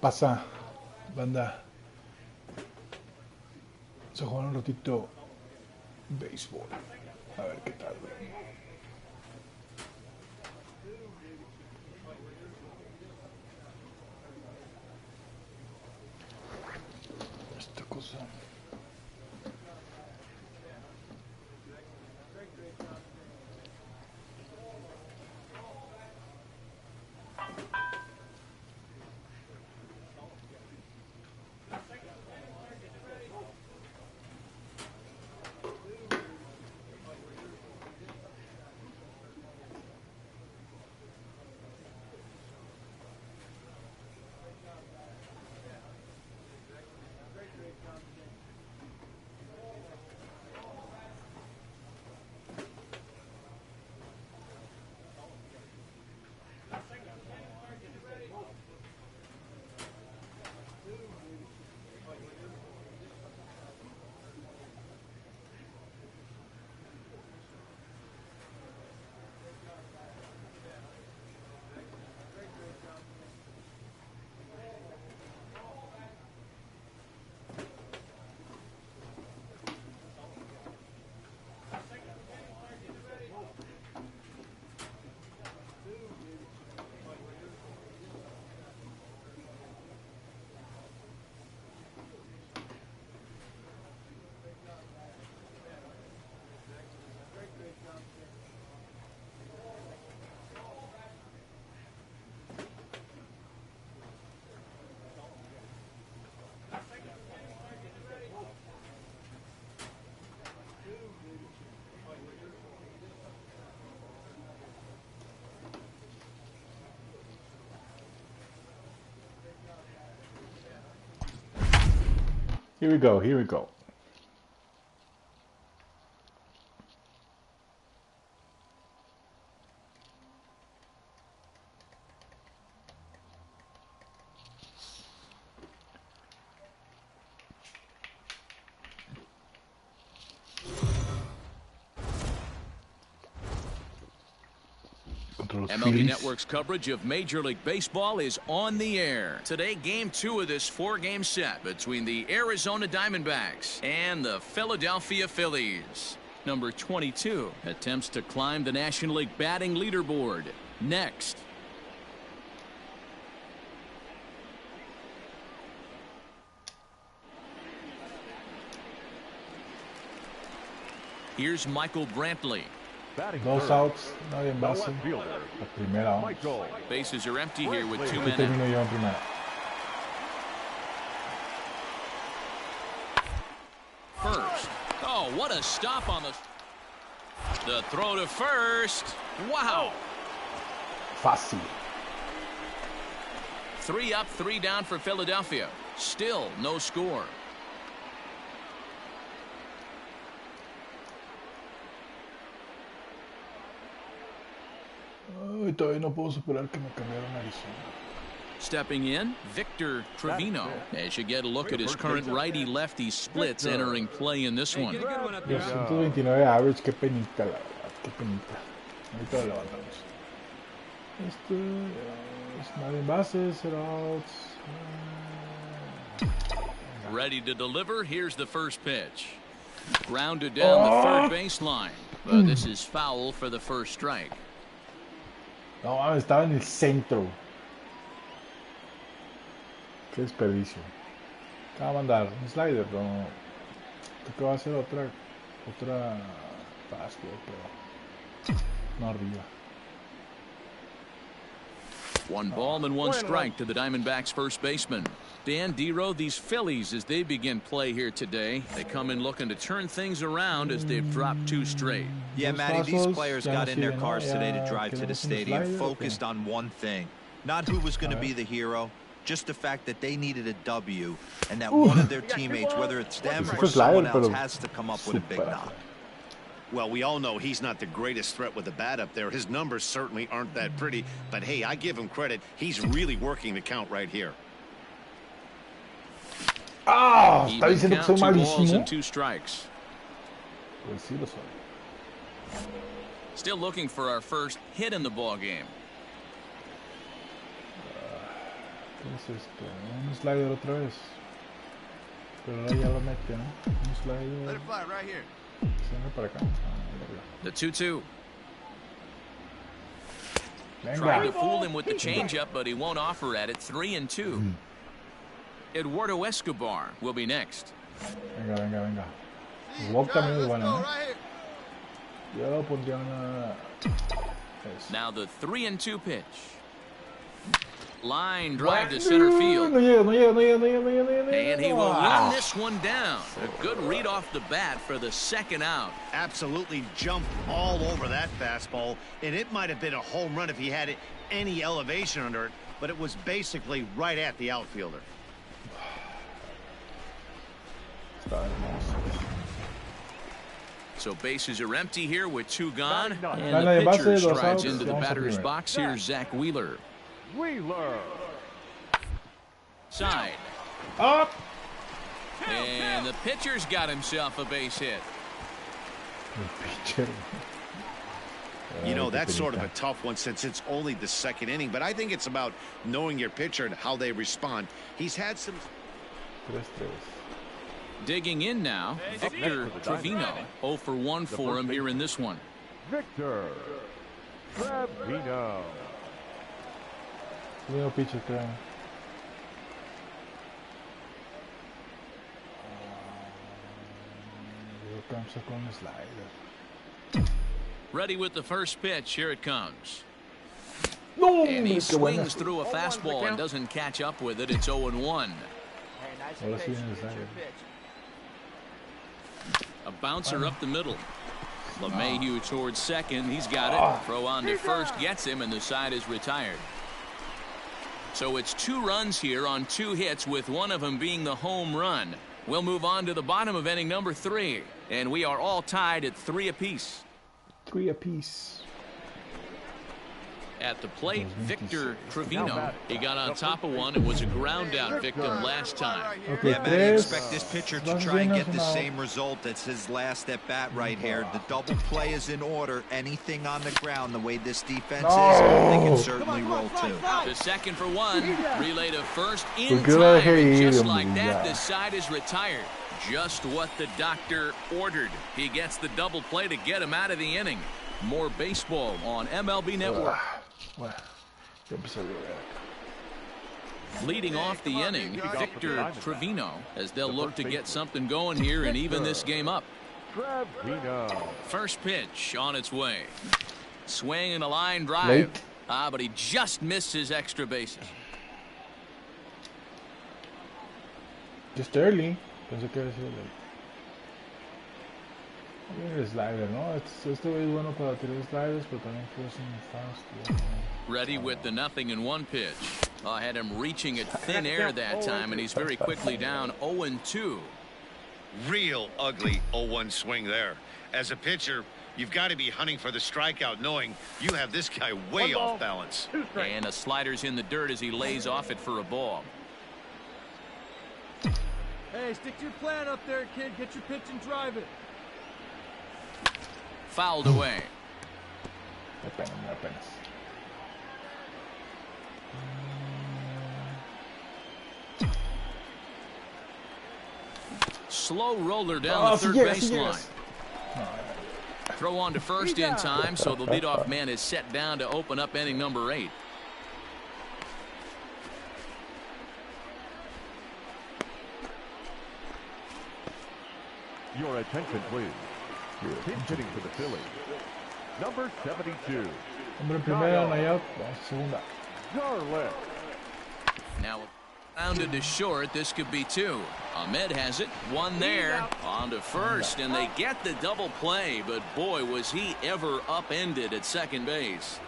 pasa, banda? Se juega un ratito béisbol. A ver qué tal, güey. Esta cosa. Here we go, here we go. MLB Network's coverage of Major League Baseball is on the air. Today, Game 2 of this 4-game set between the Arizona Diamondbacks and the Philadelphia Phillies. Number 22 attempts to climb the National League batting leaderboard. Next. Here's Michael Brantley. Dos outs, nadie en base. La primera, vamos. Bases are empty here with 2 men. Termino yo en primera. First. Oh, what a stop on the throw to first. Wow. Fácil. 3 up, 3 down for Philadelphia. Still no score. Ay, todavía no puedo superar que me cambiaron a Arizona. Stepping in, Victor Trevino. As you get a look at his current righty-lefty splits entering play in this one. 229 average, qué penita, la verdad, qué penita. Ahorita lo levantamos. Es nadie en base, 0 outs. Ready to deliver, here's the first pitch. Grounded down the third baseline. But this is foul for the first strike. No, estaba en el centro. Qué desperdicio. Acaba de mandar un slider, pero creo que va a ser otra fastball, pero no arriba. 1 ball and 1 strike to the Diamondbacks first baseman. Dan Dero, these Phillies, as they begin play here today, they come in looking to turn things around as they've dropped 2 straight. Yeah, Matty, these players got in their cars today to drive to the stadium, focused on one thing. Not who was going to be the hero, just the fact that they needed a W, and that one of their teammates, whether it's them or someone else, has to come up with a big knock. Well, we all know he's not the greatest threat with the bat up there. His numbers certainly aren't that pretty, but hey, I give him credit. He's really working the count right here. Ah, está diciendo que soy 2 balls malísimo. and 2 strikes. Pues sí lo soy. Still looking for our first hit in the ball game. ¿Qué es esto? Un slider otra vez. Pero ahora ya lo mete, ¿no? Un slider. Let it fly right here. Se venga para acá. The 2-2. Venga. Trying to fool him with the changeup, but he won't offer at it. 3-2. Eduardo Escobar will be next. Venga, venga, venga. Walk también es bueno, ¿no? Yo pondría una... Now the 3-2 pitch. Line drive to center field. No llega, no llega, no llega, no llega, no llega, no llega. And he will run this one down. A good read off the bat for the second out. Absolutely jumped all over that fastball, and it might have been a home run if he had any elevation under it, but it was basically right at the outfielder. So bases are empty here with 2 gone. And Dale, the pitcher base, dos strides outs, into the vamos a batter's primera. box. Here's Zach Wheeler. Side. Up. And the pitcher's got himself a base hit. You know, that's sort of a tough one since it's only the second inning, but I think it's about knowing your pitcher and how they respond. He's had some... 3-3. Digging in now, Victor Trevino. 0 for 1 for him here in this one. Victor Trevino. Veo pitcher, creo. Here comes con el slider. Ready with the first pitch. Here it comes. No, And he qué buena. swings through a fastball and doesn't catch up with it. It's 0-1. Ahora sí viene el slider. A bouncer up the middle. LeMahieu towards second. He's got it. Throw on to first gets him, and the side is retired. So it's 2 runs here on 2 hits, with one of them being the home run. We'll move on to the bottom of inning number 3, and we are all tied at 3 apiece. 3 apiece. At the plate, Victor Trevino. He got on top of one. It was a ground out victim last time. Okay, Yeah, Matt, I expect this pitcher to try and get the same result. That's his last at bat right here. The double play is in order. Anything on the ground, the way this defense is, they can certainly roll too. The second for 1. Relay to first in Pues que la time. dejé And ir, just hombre, like that, ya. the side is retired. Just what the doctor ordered. He gets the double play to get him out of the inning. More baseball on MLB Network. Bueno, ya empecé a llover. Leading off the inning, Victor Trevino, as they'll look to get something going here and even this game up. Trevino. First pitch on its way. Swing and a line drive. Late. But he just missed his extra bases. Just early. Pensé que había sido late. El slider, ¿no? Este es bueno para tirar sliders, pero también fue un fast. Ready with the 0-1 pitch. I had him reaching at thin air that time, and he's very quickly down 0-2. Real ugly 0-1 swing there. As a pitcher, you've got to be hunting for the strikeout, knowing you have this guy way off balance. And a slider's in the dirt as he lays off it for a ball. Hey, stick to your plan up there, kid. Get your pitch and drive it. Fouled away. Apenas. Slow roller down the third baseline. Throw on to first in time, so the leadoff man is set down to open up inning number 8. Your attention, please. Pinch hitting for the Phillies. Number 72. Hombre primero, no out. Vamos a segunda. Garlic. Now rounded to short. This could be 2. Ahmed has it. 1 there. On to first, and they get the double play, but boy, was he ever upended at second base.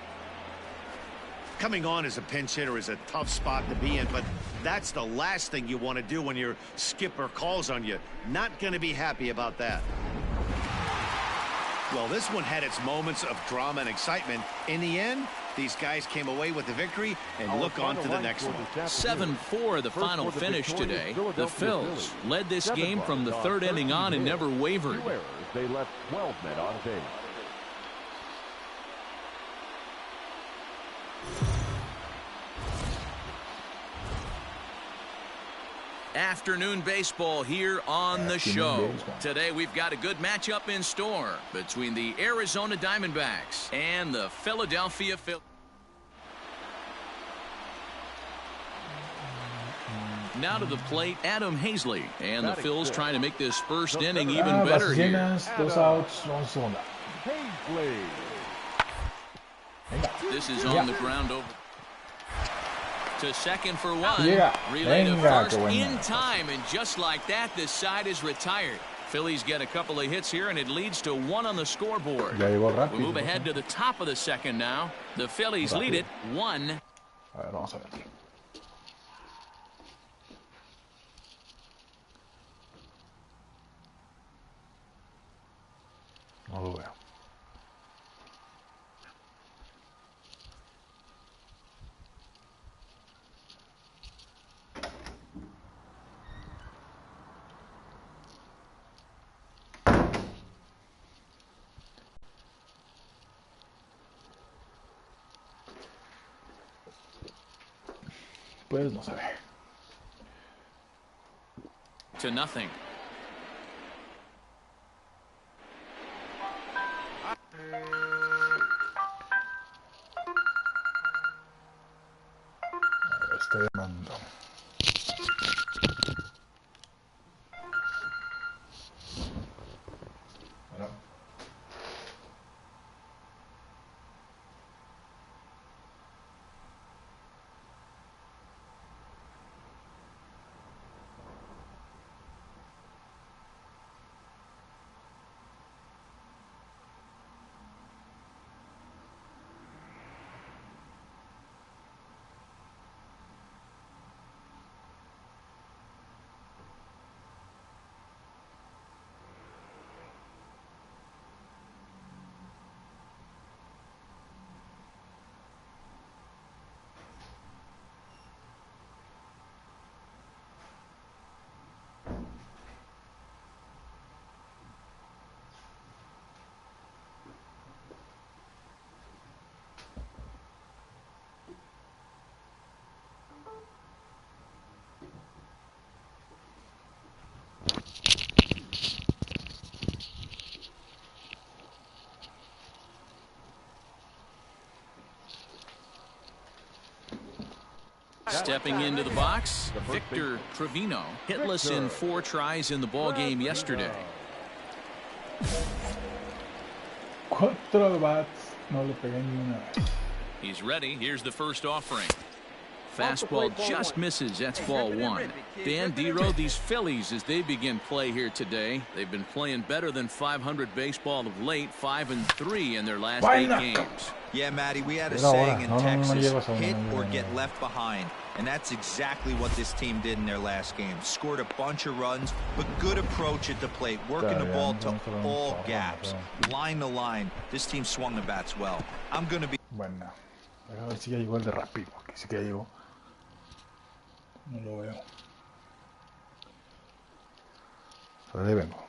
Coming on as a pinch hitter is a tough spot to be in, but that's the last thing you want to do when your skipper calls on you. Not going to be happy about that. Well, this one had its moments of drama and excitement. In the end, these guys came away with the victory and look on to the next one. 7-4 the final finish today. The Phils led this game from the third inning on and never wavered. They left 12 men on base. Afternoon baseball here on the show. Today we've got a good matchup in store between the Arizona Diamondbacks and the Philadelphia Phillies. Now to the plate, Adam Hazley, and the Phils trying to make this first inning even better here. Dos outs, vamos a segunda. This is on the ground over to second for one. Relay to first in time, and just like that, this side is retired. Phillies get a couple of hits here, and it leads to 1 on the scoreboard. We move ahead to the top of the second now. The Phillies lead it 1. A ver, vamos a ver. No lo veo. Pues no se ve. To nothing. Estoy llamando. Bueno. Stepping into the box, Victor Trevino, hitless in 4 tries in the ball game yesterday. 4 bats, no le pegué ni una vez. He's ready. Here's the first offering. Fastball just misses. That's ball 1. Dan Dero, these Phillies, as they begin play here today, they've been playing better than 500 baseball of late, 5-3 in their last 8 games. Yeah, Matty, we had a saying in Texas, hit or get left behind. And that's exactly what this team did in their last game. Scored a bunch of runs, but good approach at the plate, working the ball to all gaps, line to line. This team swung the bats well. I'm going to be... Bueno, a ver si ya llegó el de rápido, que sí que ya llegó. No lo veo. Ahora ahí vengo.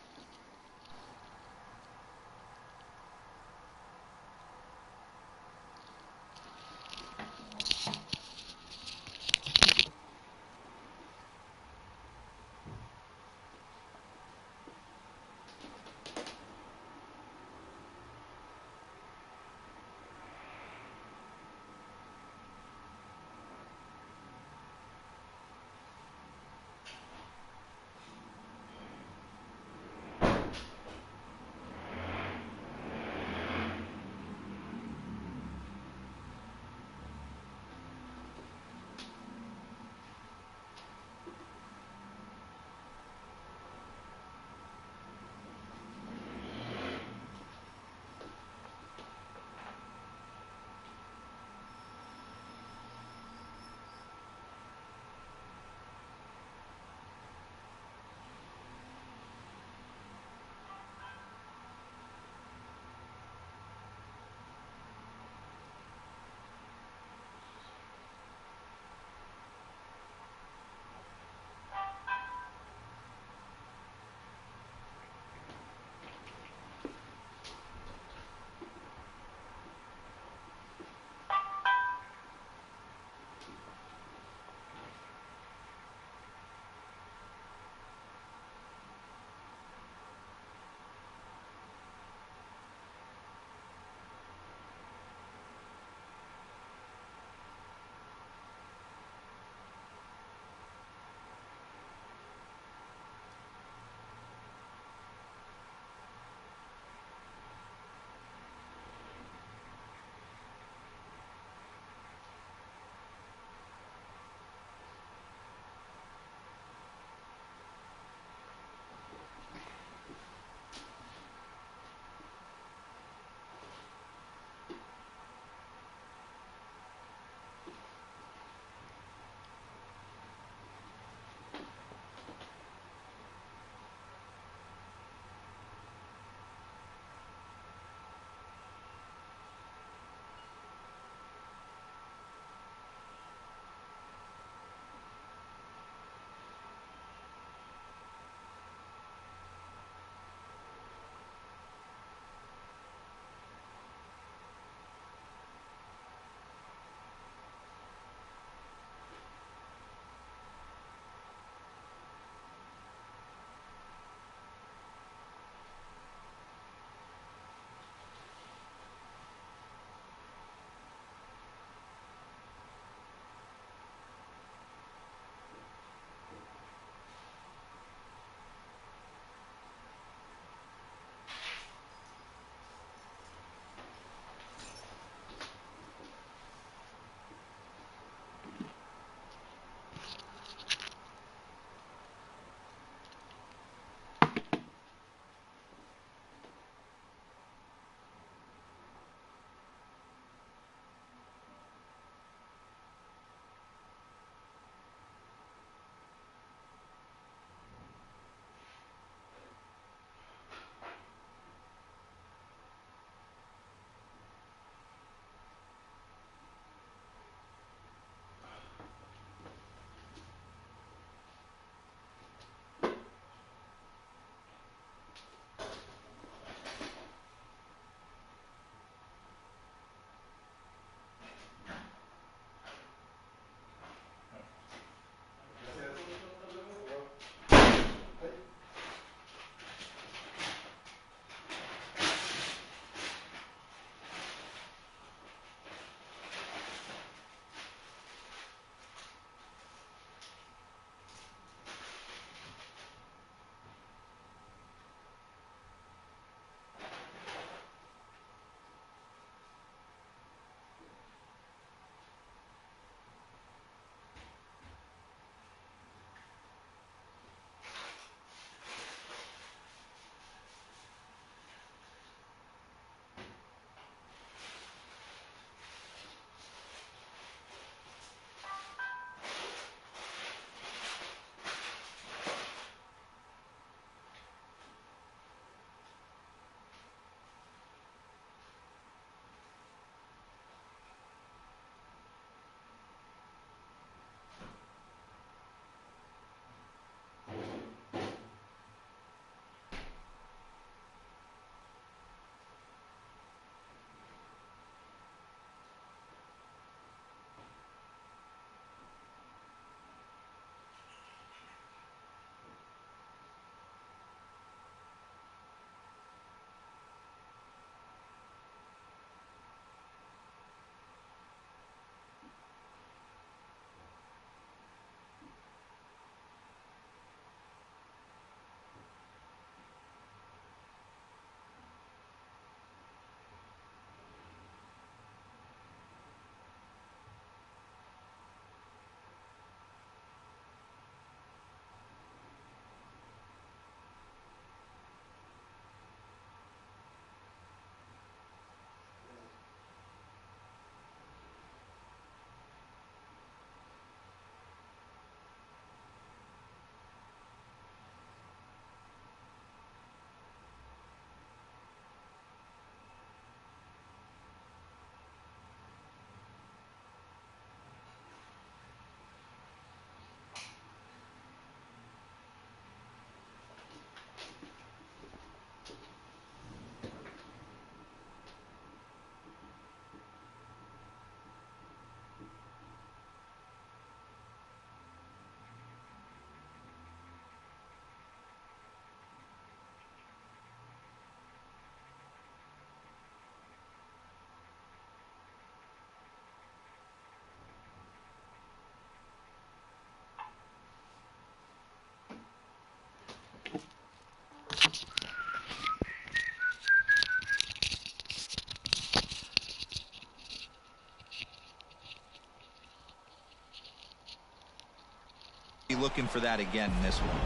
looking for that again in this one.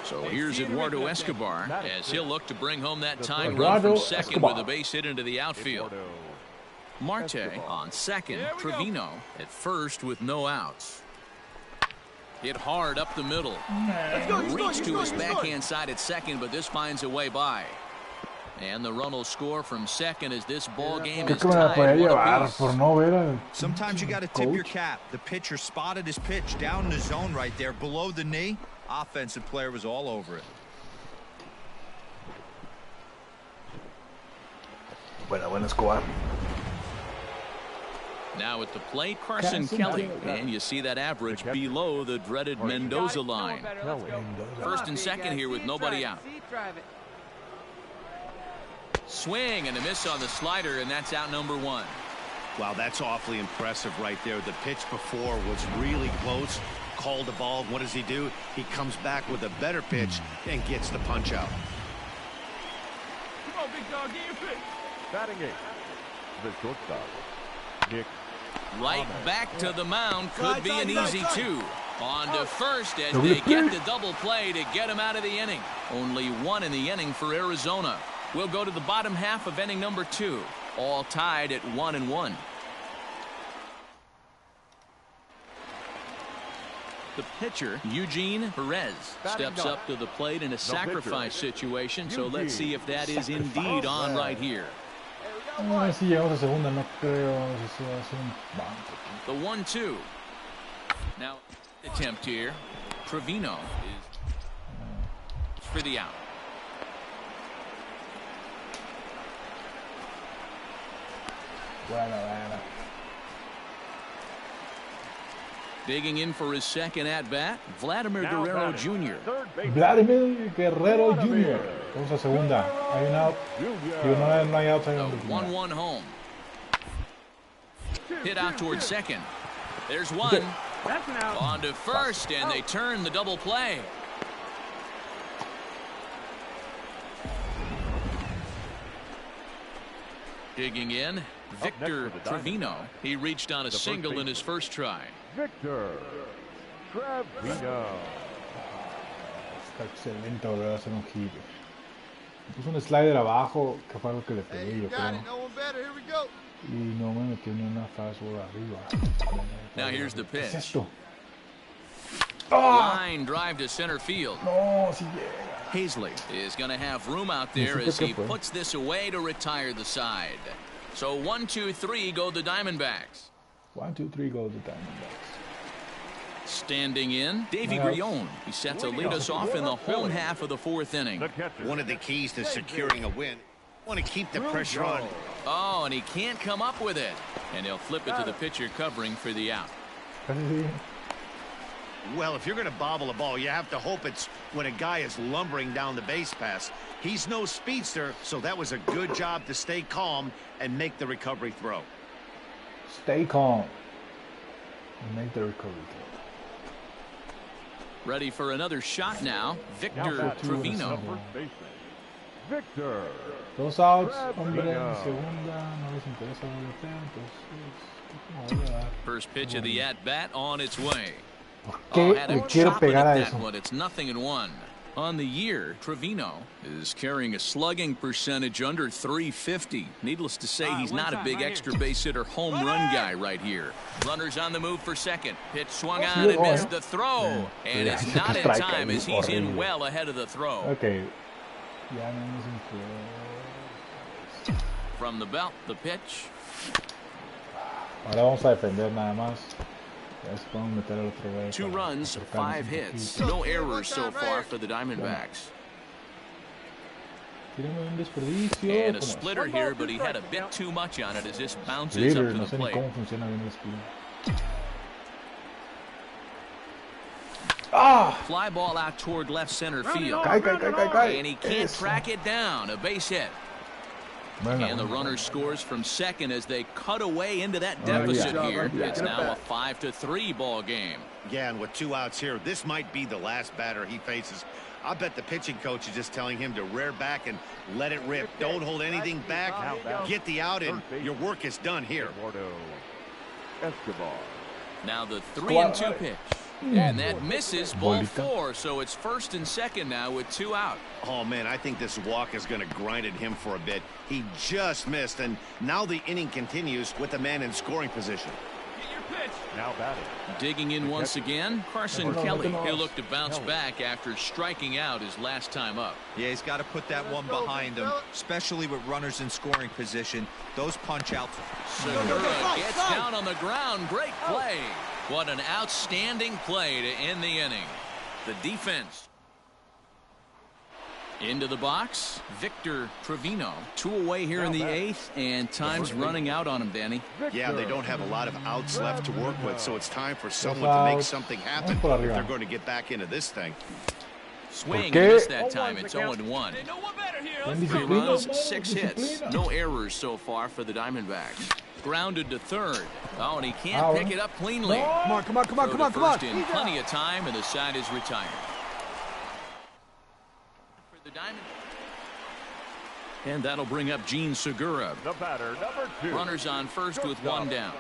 So here's Eduardo Escobar as he'll look to bring home that tying run Eduardo from second Escobar. with a base hit into the outfield. Marte on second. Trevino at first with no outs. Hit hard up the middle. Reached to his backhand side at second, but this finds a way by. And the run will score from second as this ball game is tied 1-apiece. Sometimes you got to tip your cap. The pitcher spotted his pitch down in the zone right there below the knee. Offensive player was all over it. Buena, Escobar. Now at the plate, Carson Kelly. And you see that average below the dreaded Mendoza line. First and second here with nobody out. Swing and a miss on the slider, and that's out number one. Wow, that's awfully impressive right there. The pitch before was really close. Called the ball. What does he do? He comes back with a better pitch and gets the punch out. Come on, big dog, get your pitch. Batting eight, the shortstop, Nick. Right back to the mound. Could be an easy two. On to first as they get the double play to get him out of the inning. Only one in the inning for Arizona. We'll go to the bottom half of inning number 2. All tied at 1-1. The pitcher, Eugene Perez, steps up to the plate in a sacrifice situation. So let's see if that is indeed on right here. Si llegamos a segunda, no creo si se hace un banco. The 1-2. Now, attempt here. Trevino is for the out. Buena. Digging in for his second at-bat, Vladimir Guerrero Jr. Vladimir Guerrero Jr. Vamos a segunda. Hay un out. No hay out. The 1-1 home. Hit out towards second. There's one. On to first, and they turn the double play. Digging in, Victor Trevino. He reached on a single in his first try. Victor Trevino. Está excelente volver a hacer un hit. Puso un slider abajo, que fue algo que le pegué, yo creo. Y no me metió ni una fastball arriba. Now here's the pitch. ¿Qué es esto? Line drive to center field. No, si llega. Hazley is going to have room out there as he puts this away to retire the side. So 1-2-3 go the Diamondbacks. 1-2-3 go the Diamondbacks. Standing in, Davey Grillon. He set to lead us off in the home half of the 4th inning. One of the keys to securing a win. Want to keep the pressure on. Oh, and he can't come up with it. And he'll flip it to the pitcher covering for the out. Well, if you're going to bobble a ball, you have to hope it's when a guy is lumbering down the base pass. He's no speedster, so that was a good job to stay calm and make the recovery throw. Stay calm and make the recovery throw. Ready for another shot now, Victor Trevino. Victor. Dos outs, hombre, en segunda, no les interesa entonces, First pitch of the at-bat on its way. ¿Por qué le quiero pegar a eso? It's 0-1. On the year, Trevino is carrying a slugging percentage under .350. Needless to say, he's not a big extra base hitter home run guy right here. Runners on the move for second. Pitch swung on and missed the throw. And it's not in time as he's in well ahead of the throw. Okay. From the belt, the pitch. Ahora vamos a defender nada más. 2 runs, 5 hits. No errors so far for the Diamondbacks. And a splitter here, but he had a bit too much on it as this bounces up to the plate. Fly ball out toward left center field. And he can't track it down. A base hit. And the runner scores from second as they cut away into that deficit here. It's now a 5-3 ball game. Yeah, and with 2 outs here, this might be the last batter he faces. I bet the pitching coach is just telling him to rear back and let it rip. Don't hold anything back. Get the out, and your work is done here. Escobar. Now the 3-2 pitch. And that misses ball 4, so it's 1st and 2nd now with 2 out. Oh, man, I think this walk is going to grind at him for a bit. He just missed, and now the inning continues with the man in scoring position. Now batting. Digging in once again, Carson Kelly. He'll look to bounce back after striking out his last time up. Yeah, he's got to put that one behind him, especially with runners in scoring position. Those punch-outs. Segura gets down on the ground. Great play. What an outstanding play to end the inning. The defense. Into the box, Victor Trevino. 2 away here in the 8th, and time's running out on him, Danny. Yeah, they don't have a lot of outs left to work with, so it's time for someone to make something happen if they're going to get back into this thing. Swing, missed that time. It's 0-1. 3 runs, 6 hits. No errors so far for the Diamondbacks. Grounded to 3rd. Oh, and he can't pick it up cleanly. Come on, come on, come on, come on, come on. First in plenty of time, and the side is retired. And that'll bring up Gene Segura. The batter, number 2. Runners on first with 1 down.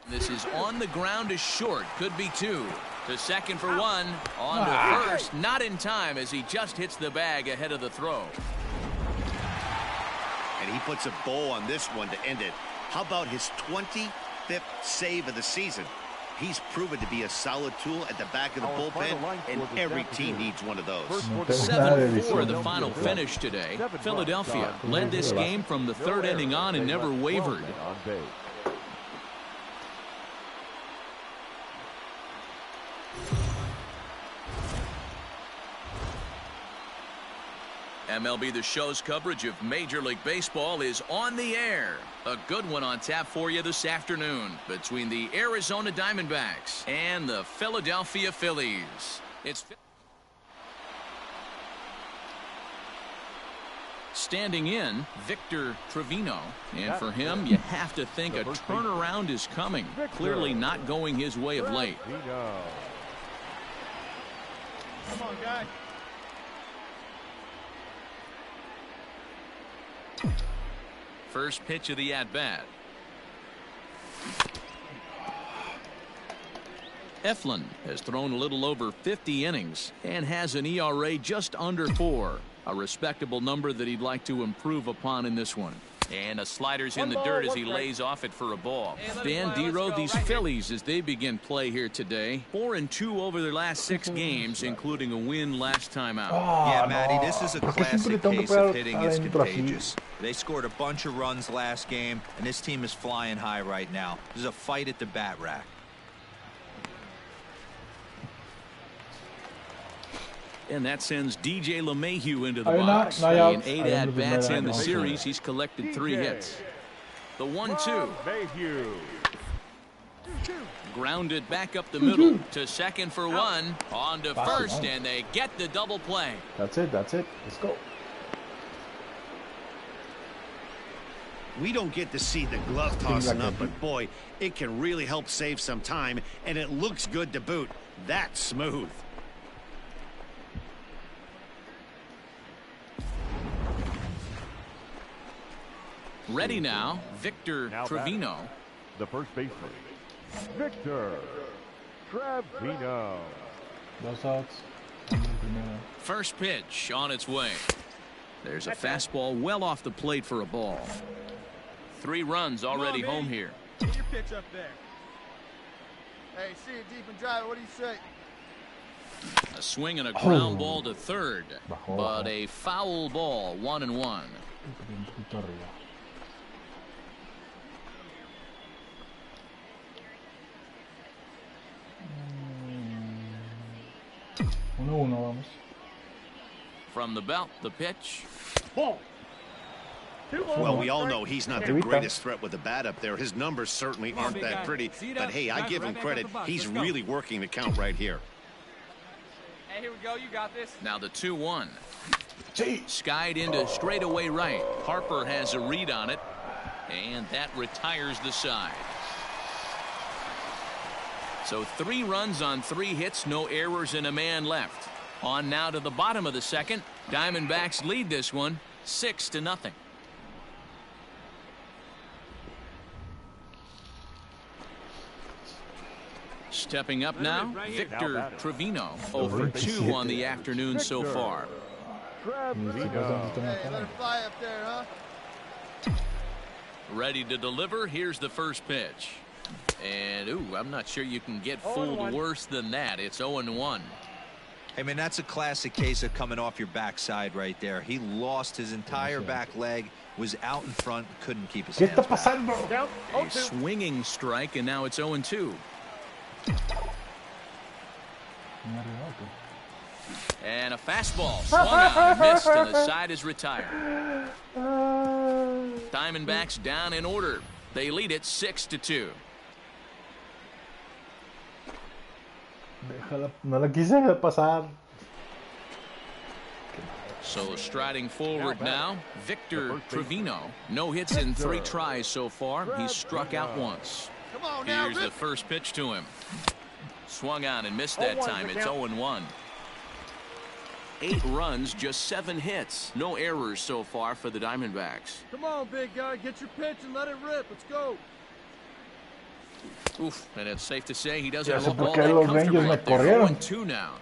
This is on the ground is short. Could be 2. To 2nd for 1. On to 1st. Not in time as he just hits the bag ahead of the throw. And he puts a bow on this one to end it. How about his 25th save of the season? He's proven to be a solid tool at the back of the bullpen, and every team needs one of those. 7-4 the final finish today. Philadelphia led this game from the 3rd inning on and never wavered. MLB The Show's coverage of Major League Baseball is on the air. A good one on tap for you this afternoon between the Arizona Diamondbacks and the Philadelphia Phillies. It's standing in Victor Trevino, and for him you have to think a turnaround is coming. Clearly not going his way of late. Come on, guy. First pitch of the at-bat. Eflin has thrown a little over 50 innings and has an ERA just under 4. A respectable number that he'd like to improve upon in this one. And a slider's in the dirt as he lays off it for a ball. Dan Dero, these Phillies as they begin play here today. 4-2 over their last 6 games, including a win last time out. Yeah, Matty, this is a classic case of hitting is contagious. They scored a bunch of runs last game, and this team is flying high right now. There's a fight at the bat rack. And that sends DJ LeMahieu into the box. In 8 at-bats in the series, he's collected 3 hits. The 1-2. Grounded back up the middle to 2nd for 1. On to 1st, and they get the double play. That's it. Let's go. We don't get to see the glove tossing up, but boy, it can really help save some time, and it looks good to boot. That's smooth. Ready now, Victor Trevino. The first baseman, Victor Trevino. Those outs. First pitch on its way. There's a fastball well off the plate for a ball. 3 runs already home here. Get your pitch up there. Hey, see it deep and drive. What do you say? A swing and a ground ball to 3rd, but a foul ball, 1-1. 1-1, vamos. From the belt, the pitch. Ball. Well, we all know he's not the greatest threat with the bat up there. His numbers certainly aren't that pretty. But, hey, I give him credit. He's really working the count right here. Hey, here we go. You got this. Now the 2-1. Skied into straightaway right. Harper has a read on it, and that retires the side. So 3 runs on 3 hits, no errors, and a man left. On now to the bottom of the 2nd. Diamondbacks lead this one 6-0. Stepping up now, Victor Trevino, 0 for 2 on the afternoon so far. Hey, let it fly up there, huh? Ready to deliver. Here's the first pitch. And, ooh, I'm not sure you can get fooled worse than that. It's 0-1. I mean, that's a classic case of coming off your backside right there. He lost his entire back leg, was out in front, couldn't keep his hands back. A swinging strike, and now it's 0-2. And a fastball swung out and missed, and the side is retired. Diamondbacks down in order. They lead it 6-2. No la quise dejar pasar. So striding forward now, Victor Trevino. No hits in 3 tries so far. He's struck out once. Here's the first pitch to him. Swung on and missed that time. It's 0-1. 8 runs, just 7 hits. No errors so far for the Diamondbacks. Come on, big guy. Get your pitch and let it rip. Let's go. Oof, and it's safe to say he doesn't look all that comfortable up there. 0-2 now.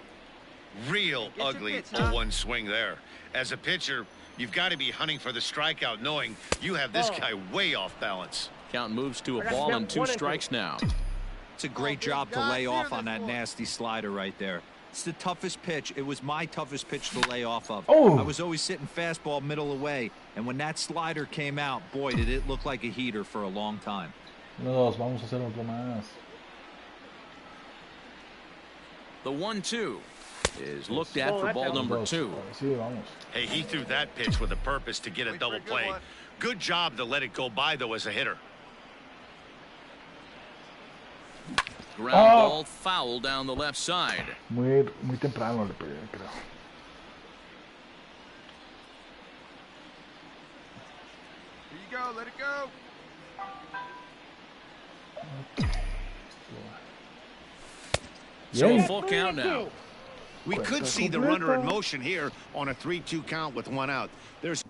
Real ugly 0-1 swing there. As a pitcher, you've got to be hunting for the strikeout, knowing you have this guy way off balance. Count moves to a ball and 2 strikes now. It's a great job to lay off on that nasty slider right there. It's the toughest pitch. It was my toughest pitch to lay off of. I was always sitting fastball middle away, and when that slider came out, boy, did it look like a heater for a long time. Vamos a hacer otro más. The 1-2 is looked at for ball number 2. Hey, he threw that pitch with a purpose to get a double play. Good job to let it go by, though, as a hitter. Ground ball foul down the left side. Muy temprano le pegué, creo. Here you go. Let it go. So full count now. We could see the runner in motion here on a 3-2 count with 1 out. There's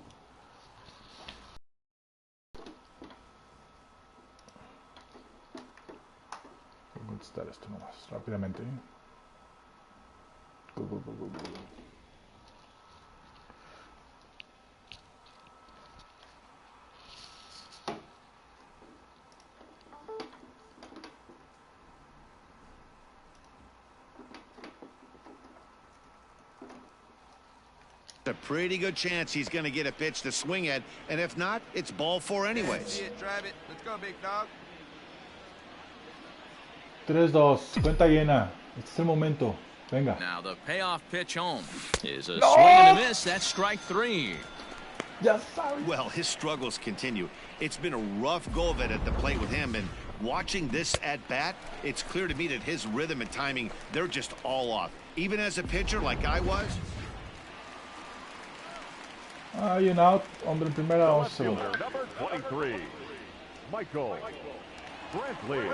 Voy a contestar esto nomás, rápidamente. Go. a pretty good chance he's going to get a pitch to swing at, and if not, it's ball 4 anyways. See it, drive it. Let's go, big dog. 3-2, cuenta llena. Este es el momento. Venga. Now the payoff pitch home is a swing and a miss. That's strike 3. Yes, sorry. Well, his struggles continue. It's been a rough go of it at the plate with him, and watching this at bat, it's clear to me that his rhythm and timing, they're just all off. Even as a pitcher like I was. Hay un out, hombre en primera, 11 segundos. Number 23, Michael Brantley.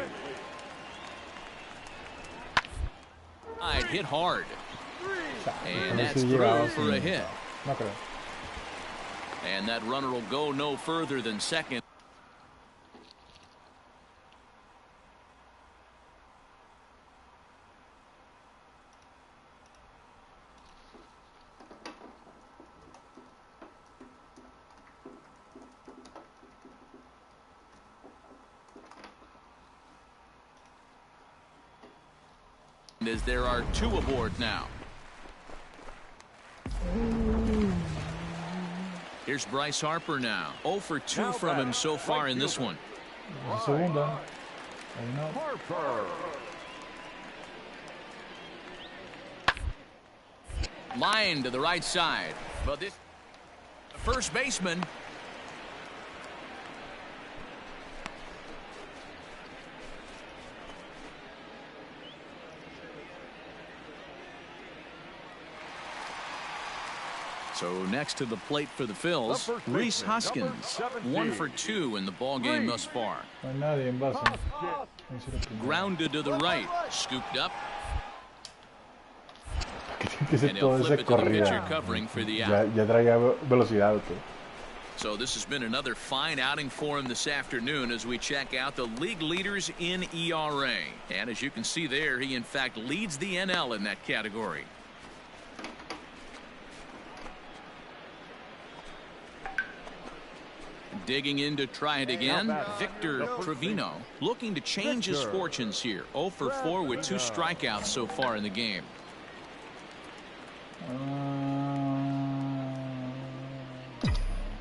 I'd hit hard. And that's through for a hit. No creo. And that runner will go no further than second. As there are 2 aboard now. Here's Bryce Harper now. 0 for 2 from him so far in this one. Segunda. Harper. Line to the right side. But this first baseman. So next to the plate for the Phils, Rhys Hoskins, 1 for 2 in the ball game thus far. No hay nadie en base. Grounded to the right, scooped up, Que and he'll todo flip ese it to the pitcher corrida. covering for the out. Ya traía velocidad. So this has been another fine outing for him this afternoon as we check out the league leaders in ERA. And as you can see there, he in fact leads the NL in that category. Digging in to try it again, Victor Trevino looking to change his fortunes here. 0 for 4 with 2 strikeouts so far in the game.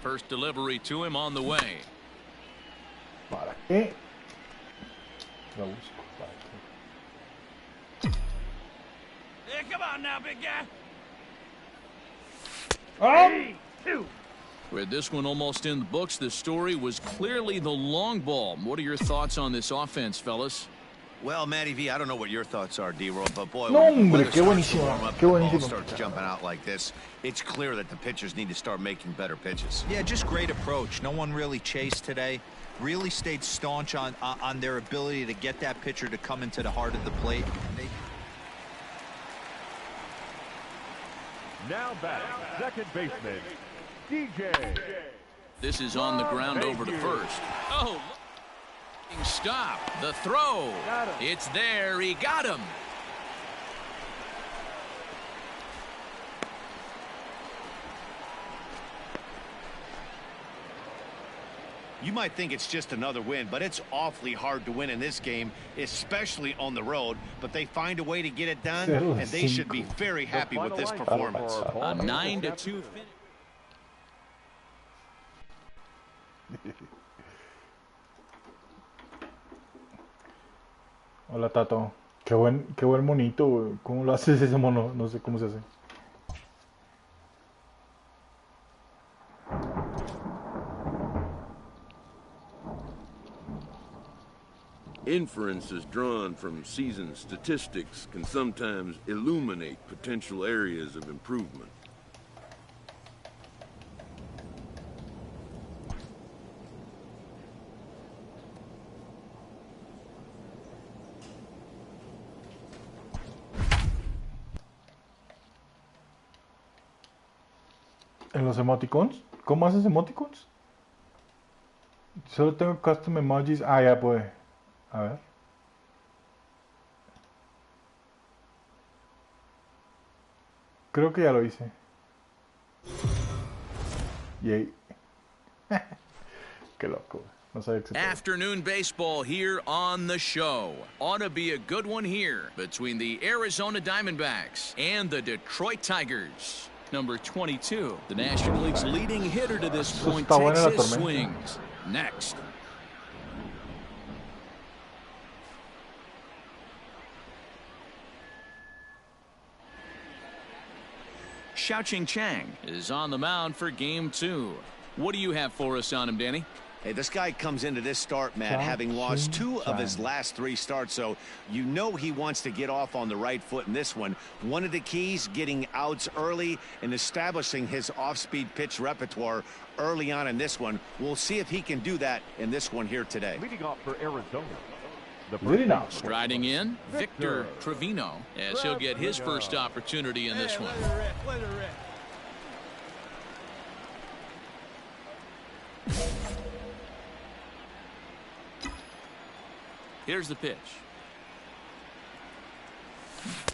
First delivery to him on the way. ¿Para qué? Hey, come on now, big guy. Oh! With this one almost in the books, the story was clearly the long ball. What are your thoughts on this offense, fellas? Well, Matty V, I don't know what your thoughts are, D-Roll, but boy, No, when hombre, the qué starts to buenísimo, warm up, qué the ball buenísimo. starts jumping out like this, it's clear that the pitchers need to start making better pitches. Yeah, just great approach. No one really chased today. Really stayed staunch on their ability to get that pitcher to come into the heart of the plate. Now batting, second baseman, DJ. This is on the ground over to first. Oh, stop. The throw. It's there. He got him. You might think it's just another win, but it's awfully hard to win in this game, especially on the road. But they find a way to get it done, and they should be very happy with this performance. A 9-2 finish. Hola, Tato. Qué buen monito, güey. ¿Cómo lo haces ese mono? No sé cómo se hace. Inferences drawn from season statistics can sometimes illuminate potential areas of improvement. ¿En los emoticons? ¿Cómo haces emoticons? Solo tengo custom emojis. Ah, ya puede. A ver. Creo que ya lo hice. Yay. Qué loco. No sabía que se podía. Afternoon baseball here on the show. Ought to be a good one here between the Arizona Diamondbacks and the Detroit Tigers. Number 22, the National League's leading hitter to this point, takes his swings. Next. Xiaoqing Chang is on the mound for game 2. What do you have for us on him, Danny? Hey, this guy comes into this start, Matt, having lost 2 of his last 3 starts, so you know he wants to get off on the right foot in this one. One of the keys, getting outs early and establishing his off-speed pitch repertoire early on in this one. We'll see if he can do that in this one here today. Leading off for Arizona. Striding in, Victor Trevino, as he'll get his first opportunity in this one. Here's the pitch.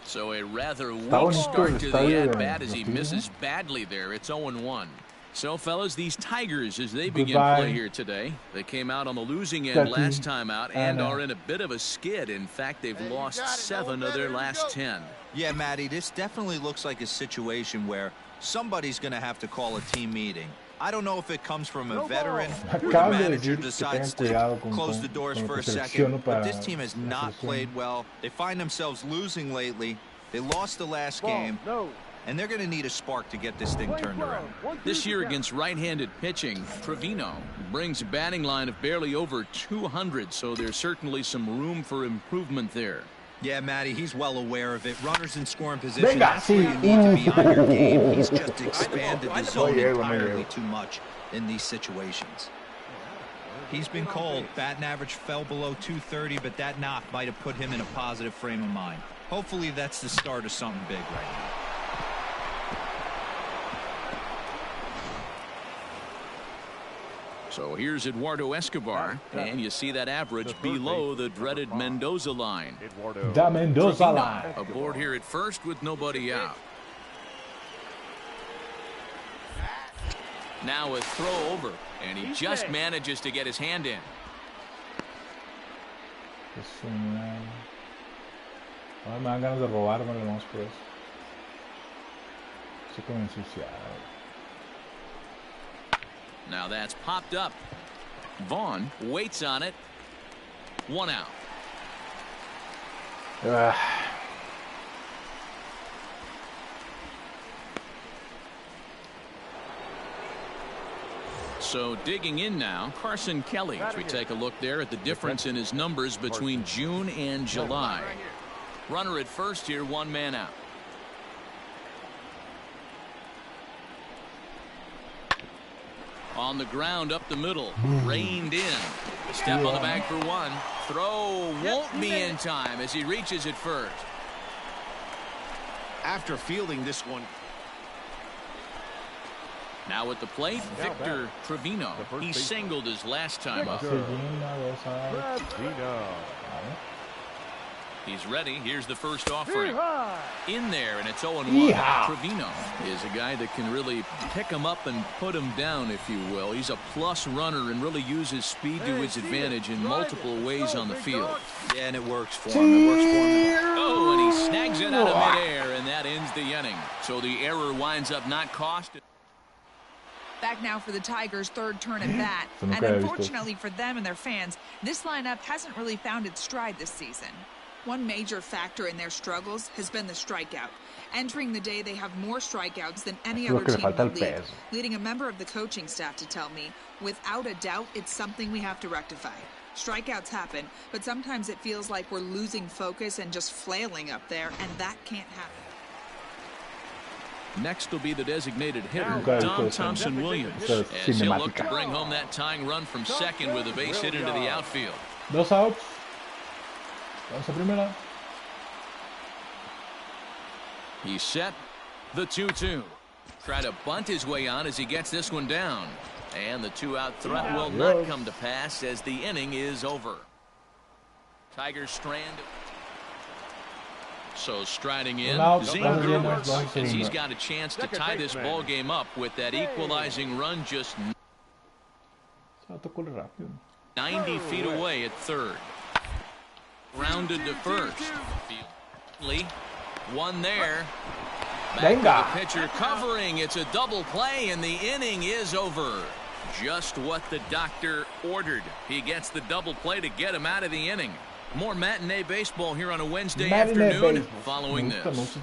So a rather weak start to the at-bat as he misses badly there. It's 0-1. So, fellas, these Tigers, as they begin play here today, they came out on the losing end last time out and are in a bit of a skid. In fact, they've lost 7 of their last 10. Yeah, Matty, this definitely looks like a situation where somebody's going to have to call a team meeting. I don't know if it comes from a veteran or the manager decides to close the doors for a second, but this team has not played well. They find themselves losing lately. They lost the last game, and they're going to need a spark to get this thing turned around. This year against right-handed pitching, Trevino brings a batting line of barely over 200, so there's certainly some room for improvement there. Yeah, Matty, he's well aware of it. Runners in scoring position, that's where you need to be on your game. He's just expanded the zone entirely too much in these situations. He's been called. Batting average fell below 230, but that knock might have put him in a positive frame of mind. Hopefully that's the start of something big right now. So here's Eduardo Escobar, and you see that average below the dreaded Mendoza line. The Mendoza line. Aboard here at first with nobody out. Now a throw over, and he just manages to get his hand in. Ahora me dan ganas de robarme nomás por eso. Estoy como ensuciado. Now that's popped up. Vaughn waits on it. 1 out. So digging in now, Carson Kelly, as we take a look there at the difference in his numbers between June and July. Runner at first here, 1 man out. On the ground up the middle, reined in. Step on the bag for 1. Throw won't be in time as he reaches it first. After fielding this one. Now at the plate, Victor Trevino. He singled his last time up. He's ready. Here's the first offering. In there, and it's 0-1. Trevino is a guy that can really pick him up and put him down, if you will. He's a plus runner and really uses speed to his advantage in multiple ways on the field. Yeah, and it works for him. Oh, and he snags it out of midair, and that ends the inning. So the error winds up not costing. Back now for the Tigers' third turn at bat. And unfortunately for them and their fans, this lineup hasn't really found its stride this season. One major factor in their struggles has been the strikeout. Entering the day, they have more strikeouts than any other team in the league, leading a member of the coaching staff to tell me, without a doubt, it's something we have to rectify. Strikeouts happen, but sometimes it feels like we're losing focus and just flailing up there, and that can't happen. Next will be the designated hitter, Dom Thompson-Williams, as he'll look to bring home that tying run from second with a base hit into the outfield. 2 outs. Vamos a primera. He's set. The 2-2. Try to bunt his way on as he gets this one down. And the 2-out threat will not come to pass as the inning is over. Tigers strand. So striding in, Zane Gurwitz, as he's got a chance to tie this ball game up with that equalizing run just 90 feet away at third. Rounded to first. One there. Back to the pitcher covering. It's a double play, and the inning is over. Just what the doctor ordered. He gets the double play to get him out of the inning. More matinee baseball here on a Wednesday afternoon following this.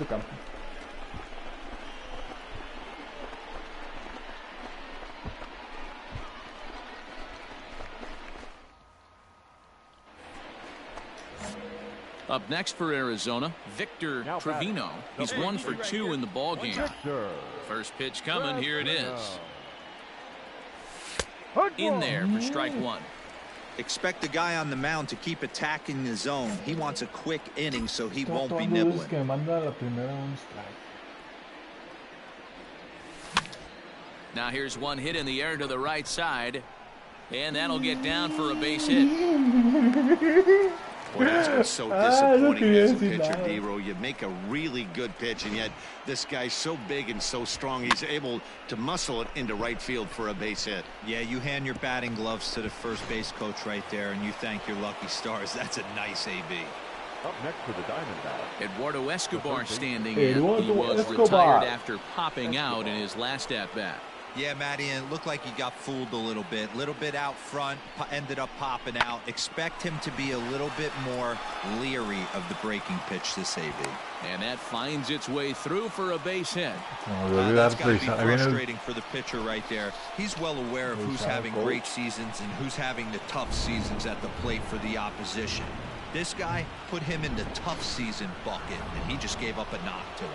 Up next for Arizona, Victor Trevino. He's 1 for 2 in the ball game. First pitch coming. Here it is. In there for strike 1. Expect the guy on the mound to keep attacking the zone. He wants a quick inning so he won't be nibbling. Now here's one hit in the air to the right side, and that'll get down for a base hit. Boy, that's what's so disappointing as a pitcher, D-Row. You make a really good pitch, and yet this guy's so big and so strong, he's able to muscle it into right field for a base hit. Yeah, you hand your batting gloves to the first base coach right there, and you thank your lucky stars. That's a nice AB. Up next for the Diamondbacks, Eduardo Escobar standing in. He was retired after popping out in his last at-bat. Yeah, Matty, and it looked like he got fooled a little bit out front, ended up popping out. Expect him to be a little bit more leery of the breaking pitch this AB. And that finds its way through for a base hit. That's got to be frustrating for the pitcher right there. He's well aware of who's having great seasons and who's having the tough seasons at the plate for the opposition. This guy put him in the tough season bucket, and he just gave up a knock to him.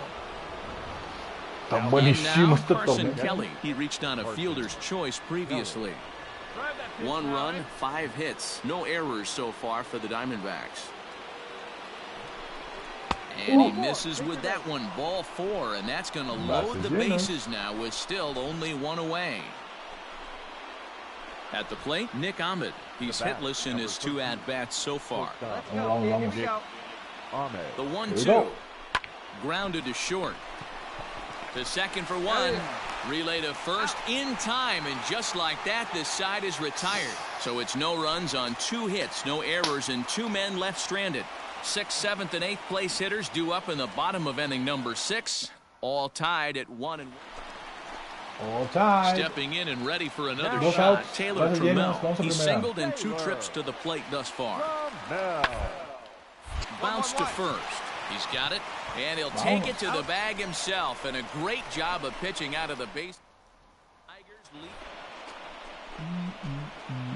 And now Carson Kelly. He reached on a fielder's choice previously. 1 run, 5 hits. No errors so far for the Diamondbacks. And he misses with that one. Ball 4, and that's going to load the bases now with still only 1 away. At the plate, Nick Ahmed. He's hitless in his 2 at-bats so far. Nick Ahmed. The 1-2. Grounded to short. To second for 1. Relay to first in time, and just like that, this side is retired. So it's no runs on 2 hits, no errors, and 2 men left stranded. 6th, 7th, and 8th place hitters due up in the bottom of inning number 6. All tied at 1-1. All tied. Stepping in and ready for another shot, Taylor Trammell. He singled in 2 trips to the plate thus far. Bounce to first. He's got it, and he'll take it to the bag himself. And a great job of pitching out of the base. Tigers lead.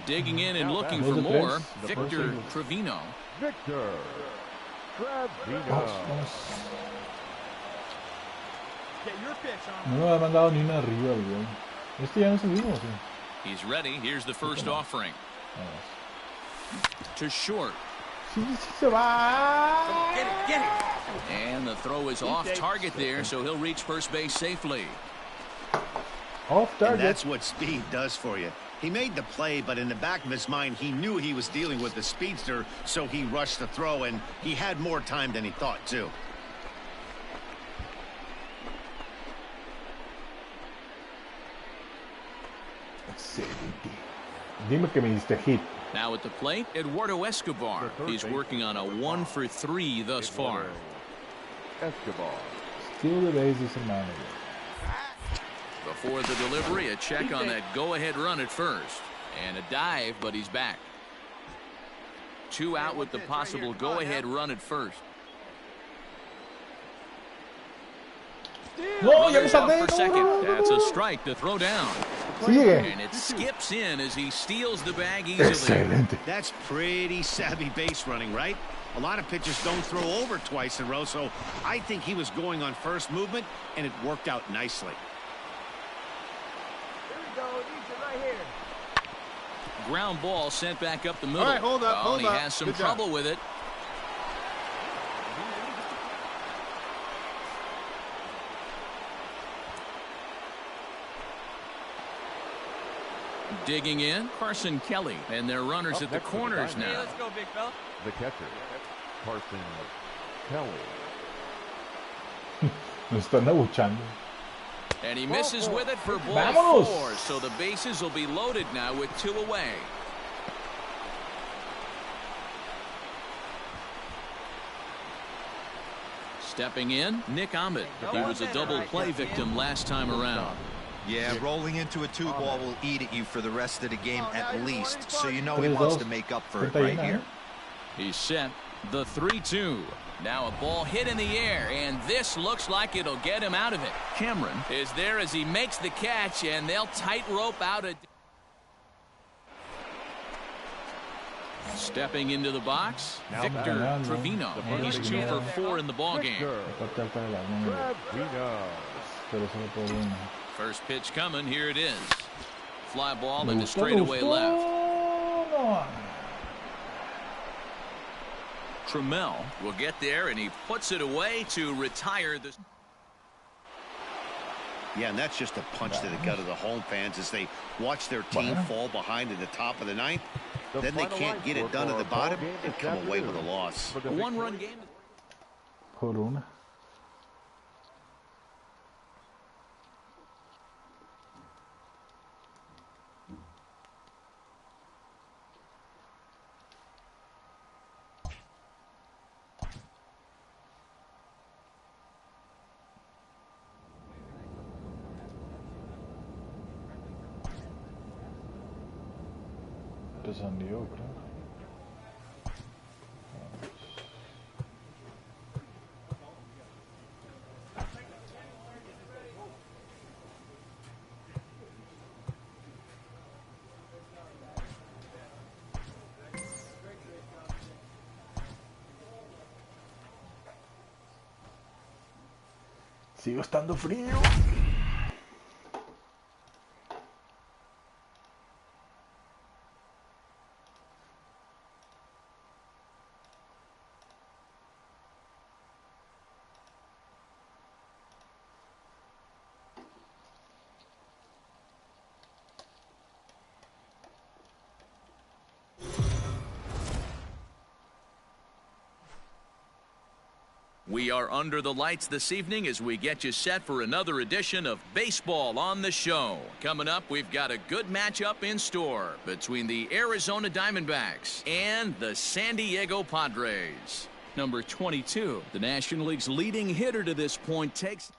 Digging in and looking for more, Victor Trevino. Victor Trevino. No me ha mandado ni una arriba, güey. Este ya no subimos, ¿sí? He's ready. Here's the first offering. To short. Sí, sí se va. Get it. And the throw is off target there, so he'll reach first base safely. Off target. And that's what speed does for you. He made the play, but in the back of his mind, he knew he was dealing with the speedster, so he rushed the throw, and he had more time than he thought, too. Dime que me diste hit. Now at the plate, Eduardo Escobar. He's working on a 1 for 3 thus far. Escobar. Steal the base, dice el manager. Before the delivery, a check on that go-ahead run at first. And a dive, but he's back. 2 out with the possible go-ahead run at first. No, ya me For salté. second. That's a strike to throw down. Sigue. And it skips in as he steals the bag easily. Excelente. That's pretty savvy base running, right? A lot of pitchers don't throw over twice in a row, so I think he was going on first movement, and it worked out nicely. Here we go. These are right here. Ground ball sent back up the middle. All right, hold up, hold and up. He has some Good job. trouble with it. Digging in, Carson Kelly, and their runners at the corners now. Hey, let's go, big fella. The catcher, Carson Kelly. Me están abuchando. And he misses with it for ball Vámonos. 4, so the bases will be loaded now with 2 away. Stepping in, Nick Ahmed. He was a double play victim last time around. Yeah, rolling into a 2-ball will eat at you for the rest of the game at least, so you know he wants to make up for it right here. He's set. The 3-2. Now a ball hit in the air, and this looks like it'll get him out of it. Cameron is there as he makes the catch, and they'll tightrope out a... Stepping into the box, Victor Trevino. He's 2 for 4 in the ballgame. First pitch coming. Here it is. Fly ball into straightaway left. Trammell will get there, and he puts it away to retire the... Yeah, and that's just a punch to the gut of the home fans as they watch their team fall behind in the top of the 9th. Then they can't get it done at the bottom and come away with a loss. A 1-run game. Por una. Descendió, creo. Sigo estando frío. We are under the lights this evening as we get you set for another edition of Baseball on the Show. Coming up, we've got a good matchup in store between the Arizona Diamondbacks and the San Diego Padres. Number 22, the National League's leading hitter to this point, takes...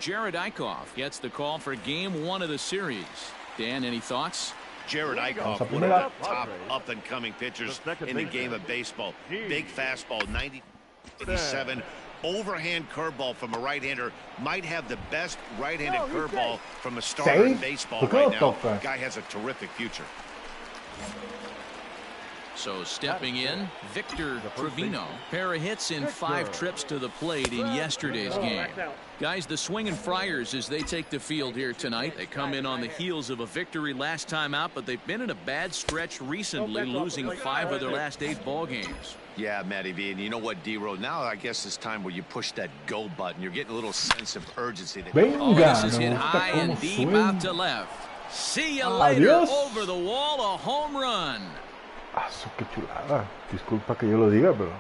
Jared Eichhoff gets the call for Game 1 of the series. Dan, any thoughts? Jared Eichhoff, one of the top up-and-coming pitchers in the game of baseball. Big fastball, 90-87. Overhand curveball from a right-hander. Might have the best right-handed curveball from a starter in baseball right now. Guy has a terrific future. So stepping in, Victor Trevino. Pair of hits in 5 trips to the plate in yesterday's game. Guys, the Swingin' Friars, as they take the field here tonight, they come in on the heels of a victory last time out, but they've been in a bad stretch recently, losing 5 of their last 8 ball games. Yeah, Matty V, and you know what, D-Row, now I guess it's time where you push that go button. You're getting a little sense of urgency. Oh, this is hit high and deep out to left. See you later. Over the wall, a home run. Qué chulada. Disculpa que yo lo diga, pero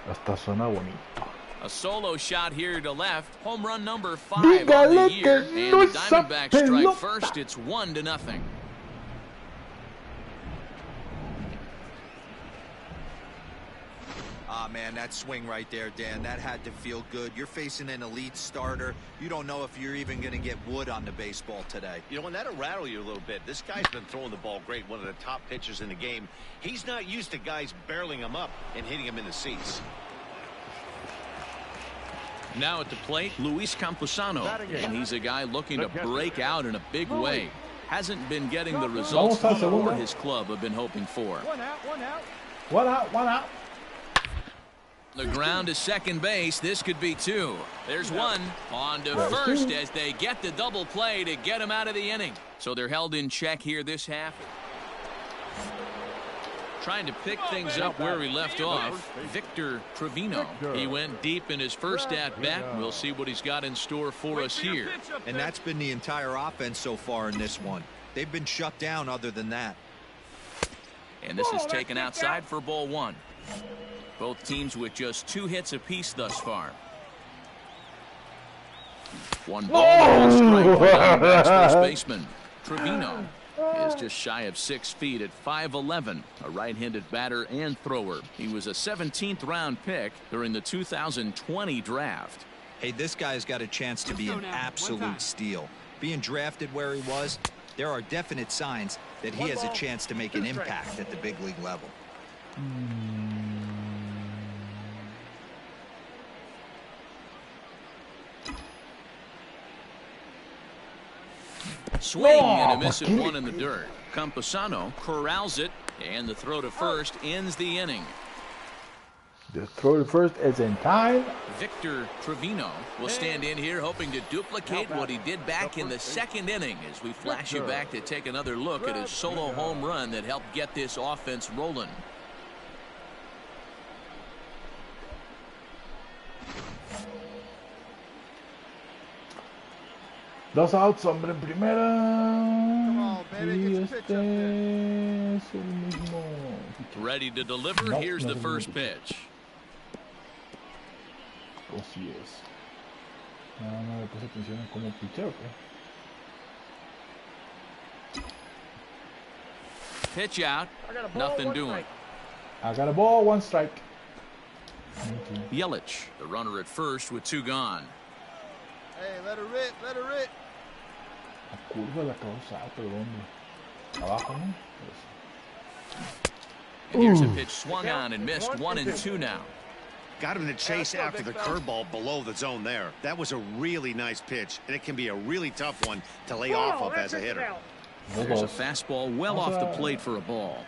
hasta suena bonito. A solo shot here to left. Home run number 5 on the year. And the Diamondbacks strike first. It's 1-0. Ah, man, that swing right there, Dan, that had to feel good. You're facing an elite starter. You don't know if you're even going to get wood on the baseball today. You know, and that'll rattle you a little bit. This guy's been throwing the ball great, one of the top pitchers in the game. He's not used to guys barreling him up and hitting him in the seats. Now at the plate, Luis Camposano, and he's a guy looking to break out in a big way. Hasn't been getting the results he or his club have been hoping for. One out, one out. One out, one out. The ground to second base. This could be 2. There's 1 on to first as they get the double play to get him out of the inning. So they're held in check here this half. Trying to pick things up where he left off, Victor Trevino. He went deep in his first at-bat. We'll see what he's got in store for us here. And that's been the entire offense so far in this one. They've been shut down other than that. And this is taken outside for ball 1. Both teams with just 2 hits apiece thus far. 1 ball, 1 strike for Diamondbacks first baseman. Trevino is just shy of 6 feet at 5'11", a right-handed batter and thrower. He was a 17th round pick during the 2020 draft. Hey, this guy's got a chance to be an absolute steal. Being drafted where he was, there are definite signs that he has a chance to make an impact at the big league level. Swing and a miss at 1 in the dirt. Camposano corrals it, and the throw to first ends the inning. The throw to first is in time. Victor Trevino will stand in here hoping to duplicate what he did back in the 2nd inning as we flash you back to take another look at his solo home run that helped get this offense rolling. Dos outs, hombre en primera. On, baby, get es el mismo. Ready to deliver. Here's the first pitch. Así es. No le puse atención en cómo pichar, ¿ok? Pitch out. Nothing doing. I got a ball, 1 strike. Yelich, the runner at first with 2 gone. Hey, let her rip, let her rip. La curva la acabo de usar, pero ¿dónde? Abajo, ¿no? And here's a pitch swung on and missed. 1-2 now. Got him to chase after the curveball below the zone there. That was a really nice pitch, and it can be a really tough one to lay off of as a hitter. There's a fastball well off the plate for a ball.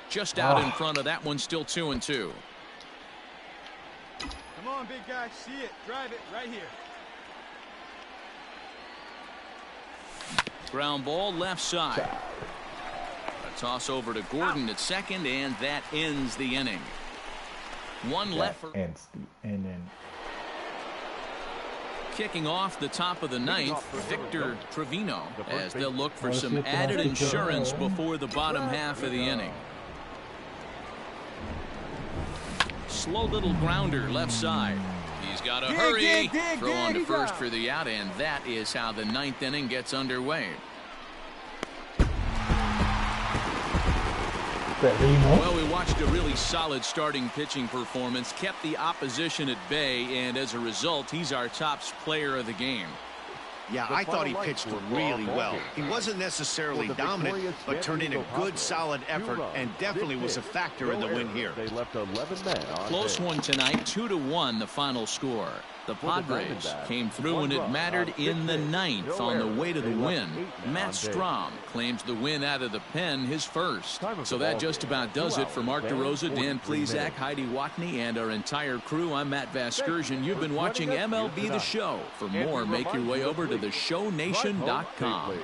Just out in front of that one, still 2-2. Come on, big guy, see it, drive it right here. Ground ball left side. A toss over to Gordon at second, and that ends the inning. One left for ends the inning. Kicking off the top of the ninth, Victor Trevino, as they'll look for some added insurance before the bottom half of the inning. Slow little grounder left side. He's got to hurry. Throw on to first for the out, and that is how the ninth inning gets underway. Well, we watched a really solid starting pitching performance, kept the opposition at bay, and as a result, he's our top player of the game. Yeah, I thought he pitched really well. He wasn't necessarily dominant, but turned in a good, solid effort and definitely was a factor in the win here. They left 11 men on Close one tonight, 2-1 the final score. The Padres came through when it mattered in the ninth on the way to the win. Matt Strom claims the win out of the pen, his first. So that just about does it for Mark DeRosa, Dan Plesac, Heidi Watney, and our entire crew. I'm Matt Vasgersian. You've been watching MLB The Show. For more, make your way over to theshownation.com.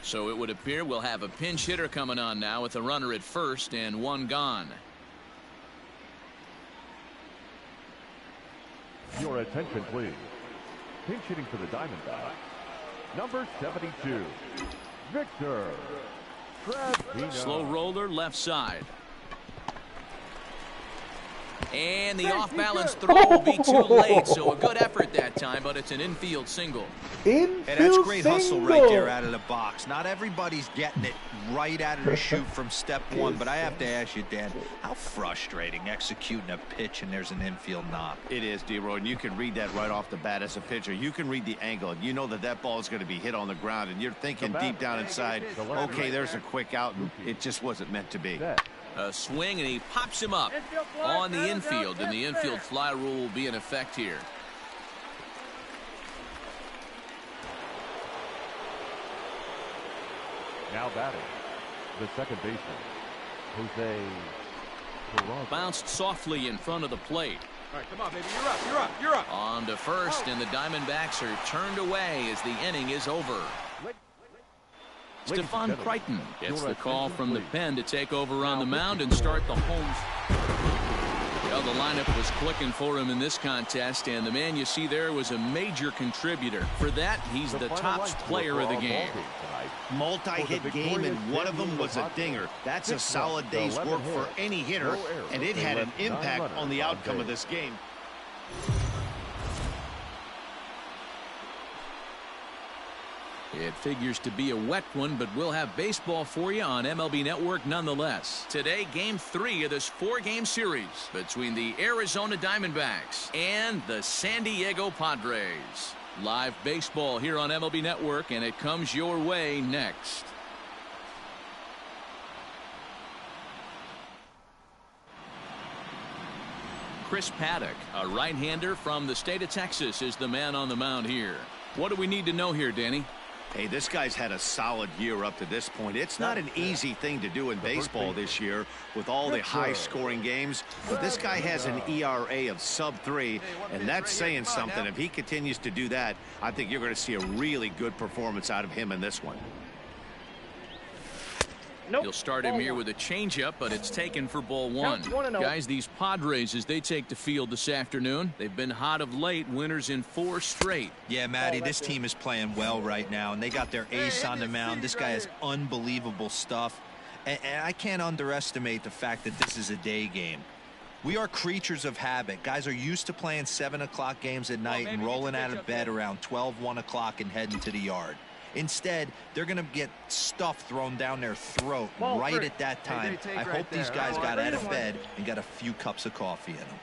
So it would appear we'll have a pinch hitter coming on now with a runner at first and one gone. Your attention, please. Pinch hitting for the Diamondbacks, number 72, Victor Trevino. Slow roller left side. And the off-balance throw will be too late, so a good effort that time, but it's an infield single. And that's great hustle right there out of the box. Not everybody's getting it right out of the chute from step one, but I have to ask you, Dan, how frustrating executing a pitch and there's an infield knock. It is, D-Roy, and you can read that right off the bat as a pitcher. You can read the angle, and you know that that ball is going to be hit on the ground, and you're thinking deep down inside, okay, there's a quick out, and it just wasn't meant to be. A swing, and he pops him up on the infield, and the infield fly rule will be in effect here. Now batting, the second baseman, Jose Peraza. Bounced softly in front of the plate. All right, come on, baby. You're up. On to first, and the Diamondbacks are turned away as the inning is over. Stefan Crichton gets the call from the pen to take over on the mound and start the home. Well, the lineup was clicking for him in this contest, and the man you see there was a major contributor. For that, he's the top player of the game. Multi-hit game, and one of them was a dinger. That's a solid day's work for any hitter, and it had an impact on the outcome of this game. It figures to be a wet one, but we'll have baseball for you on MLB Network nonetheless. Today, Game 3 of this 4-game series between the Arizona Diamondbacks and the San Diego Padres. Live baseball here on MLB Network, and it comes your way next. Chris Paddock, a right-hander from the state of Texas, is the man on the mound here. What do we need to know here, Danny? Hey, this guy's had a solid year up to this point. It's not an easy thing to do in baseball this year with all the high-scoring games, but this guy has an ERA of sub-3, and that's saying something. If he continues to do that, I think you're going to see a really good performance out of him in this one. He'll start him here with a changeup, but it's taken for ball one. Guys, these Padres, as they take the field this afternoon, they've been hot of late, winners in 4 straight. Yeah, Matty, this team is playing well right now, and they got their ace on the mound. This guy has unbelievable stuff, and I can't underestimate the fact that this is a day game. We are creatures of habit. Guys are used to playing 7 o'clock games at night and rolling out of bed around 12, 1 o'clock and heading to the yard. Instead, they're going to get stuff thrown down their throat right at that time. I hope these guys got out of bed and got a few cups of coffee in them.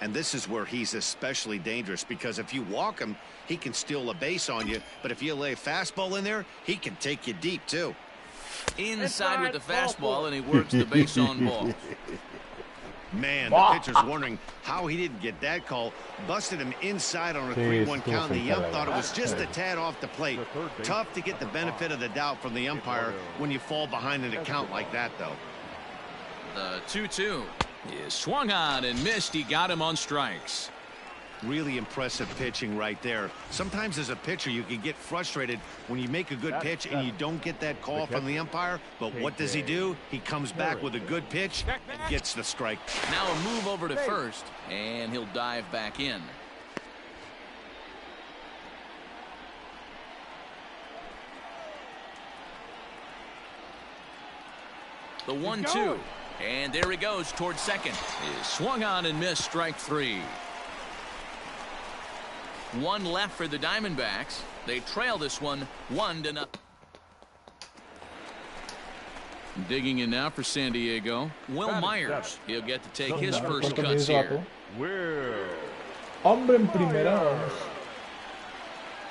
And this is where he's especially dangerous, because if you walk him, he can steal a base on you. But if you lay a fastball in there, he can take you deep, too. Inside with the fastball, and he works the base on ball. Man, the pitcher's wondering how he didn't get that call. Busted him inside on a 3-1 count. The ump thought it was just a tad off the plate. Tough to get the benefit of the doubt from the umpire when you fall behind an account like that, though. The 2-2 is swung on and missed. He got him on strikes. Really impressive pitching right there. Sometimes as a pitcher you can get frustrated when you make a good pitch and you don't get that call from the umpire. But what does he do? He comes back with a good pitch and gets the strike. Now a move over to first, and he'll dive back in. The 1-2, and there he goes towards second. Is swung on and missed. Strike 3. One left for the Diamondbacks. They trail this one 1-0. Digging in now for San Diego, Will Myers. He'll get to take his first cuts here. Hombre en primera.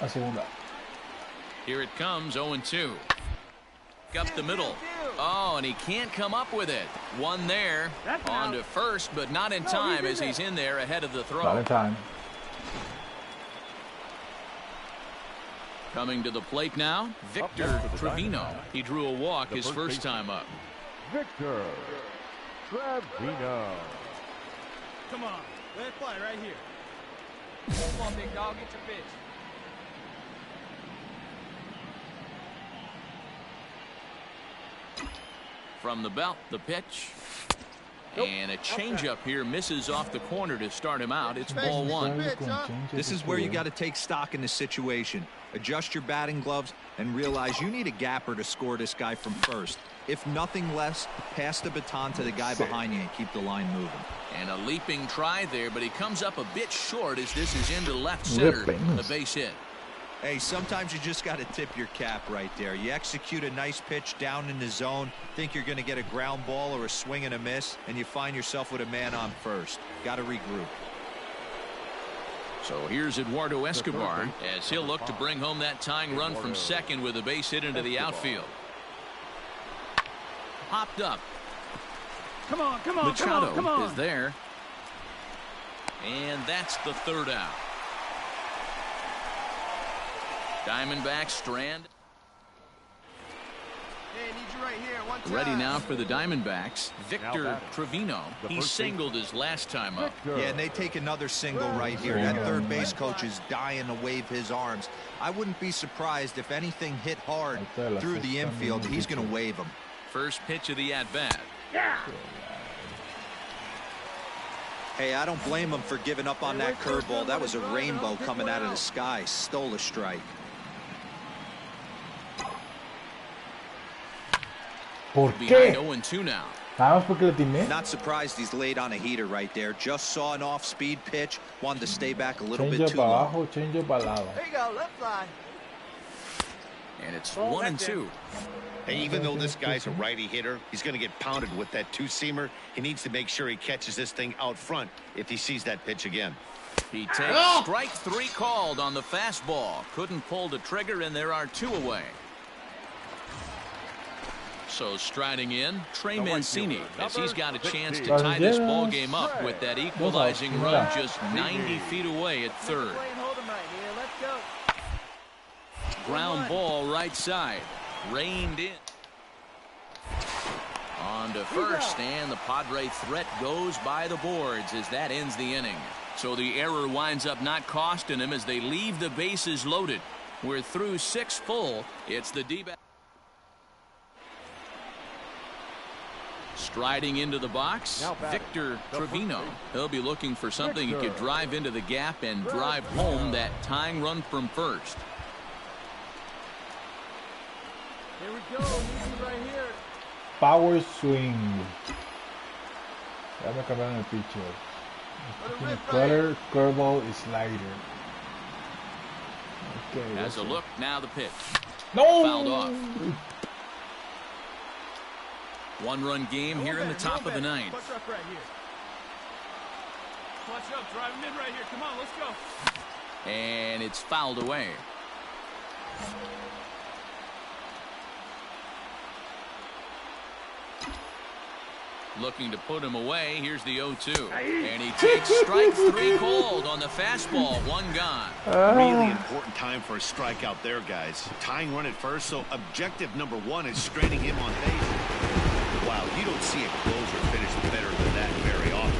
A segunda. Here it comes, 0-2. Up the middle. Oh, and he can't come up with it. One there. On to first, but not in time as he's in there ahead of the throw. Not in time. Coming to the plate now, Victor Trevino. He drew a walk his first time up. Victor Trevino. Come on, let it fly right here. Come on, big dog, get your pitch. From the belt, the pitch. And a changeup here misses off the corner to start him out. It's ball 1. This is where you got to take stock in the situation. Adjust your batting gloves and realize you need a gapper to score this guy from first. If nothing less, pass the baton to the guy behind you and keep the line moving. And a leaping try there, but he comes up a bit short as this is into left center. A base hit. Hey, sometimes you just got to tip your cap right there. You execute a nice pitch down in the zone, think you're going to get a ground ball or a swing and a miss, and you find yourself with a man on first. Got to regroup. So here's Eduardo Escobar as he'll look to bring home that tying run from second with a base hit into the outfield. Hopped up. Come on, come on, Machado come on. is there. And that's the third out. Diamondbacks strand. Hey, need you right here. One time. Ready now for the Diamondbacks. Victor Trevino. He singled his last time up. Yeah, and they take another single right here. That third base coach is dying to wave his arms. I wouldn't be surprised if anything hit hard through the infield. He's going to wave them. First pitch of the at-bat. Hey, I don't blame him for giving up on that curveball. That was a rainbow coming out of the sky. Stole a strike. ¿Por Behind qué? 0-2 now. Nada más porque le timé. Not surprised he's laid on a heater right there. Just saw an off-speed pitch. Wanted to stay back a little bit too long. Abajo, change up al lado. There you go, left fly. And it's 1-2. Hey, even though this guy's a righty hitter, he's going to get pounded with that two-seamer. He needs to make sure he catches this thing out front if he sees that pitch again. He takes strike 3 called on the fastball. Couldn't pull the trigger, and there are 2 away. So striding in, Trey Mancini, as he's got a chance to tie this ball game up with that equalizing run just 90 feet away at third. Ground ball right side. Reined in. On to first, and the Padre threat goes by the boards as that ends the inning. So the error winds up not costing him as they leave the bases loaded. We're through 6 full. It's the D-back. Striding into the box, Victor Trevino. He'll be looking for something he could drive into the gap and drive home that tying run from first. Here we go, right here. Power swing. Ya me cambiaron el pitcher. Tiene cutter, curveball y slider. Okay, as a look, now the pitch. No! Fouled off. One-run game here in the top of the ninth. Clutch up right here. Clutch up, drive him in right here. Come on, let's go. And it's fouled away. Looking to put him away. Here's the 0-2. And he takes strike 3 called on the fastball. 1 gone. Really important time for a strikeout there, guys. Tying run at first, so objective number 1 is straining him on base. Wow, you don't see a closer finish better than that very often.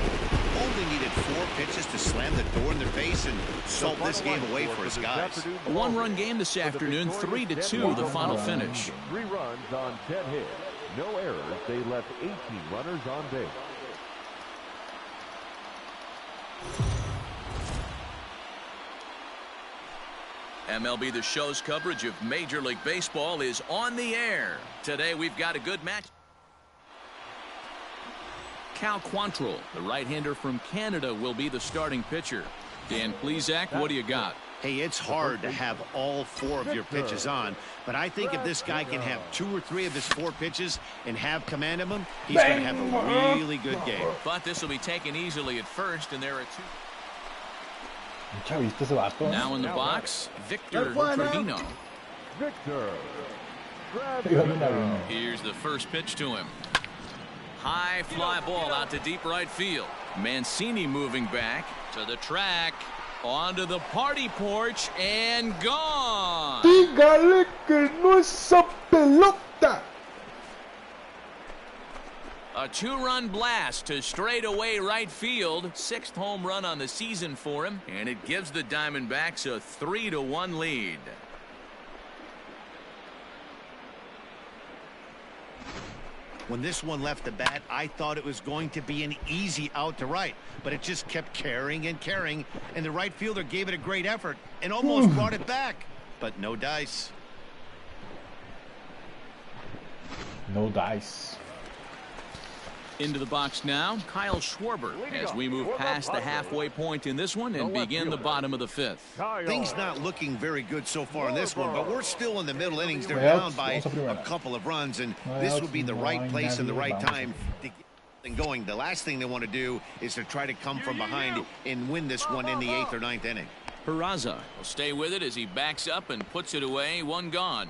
Only needed 4 pitches to slam the door in their face and salt this game away for his guys. A 1-run game this afternoon. 3-2 the final finish. 3 runs on 10 hits. No errors. They left 18 runners on base. MLB The Show's coverage of Major League Baseball is on the air. Today we've got a good match. Cal Quantrill, the right-hander from Canada, will be the starting pitcher. Dan Plesac, what do you got? Hey, it's hard to have all 4 of your pitches on, but I think if this guy can have 2 or 3 of his 4 pitches and have command of them, he's going to have a really good game. But this will be taken easily at first, and there are 2. ¿Viste ese vato? Now in the box, Victor Trevino. Here's the first pitch to him. High fly ball out to deep right field. Mancini moving back to the track. Onto the party porch and gone. Dígale que no es esa pelota. A 2-run blast to straightaway right field. 6th home run on the season for him, and it gives the Diamondbacks a 3-1 lead. When this one left the bat, I thought it was going to be an easy out to right, but it just kept carrying and carrying, and the right fielder gave it a great effort and almost brought it back, but no dice. No dice. Into the box now, Kyle Schwarber, as we move past the halfway point in this one and begin the bottom of the 5th. Things not looking very good so far in this one, but we're still in the middle innings. They're down by a couple of runs, and this would be the right place and the right time to get things going. The last thing they want to do is to try to come from behind and win this one in the 8th or 9th inning. Peraza will stay with it as he backs up and puts it away. 1 gone.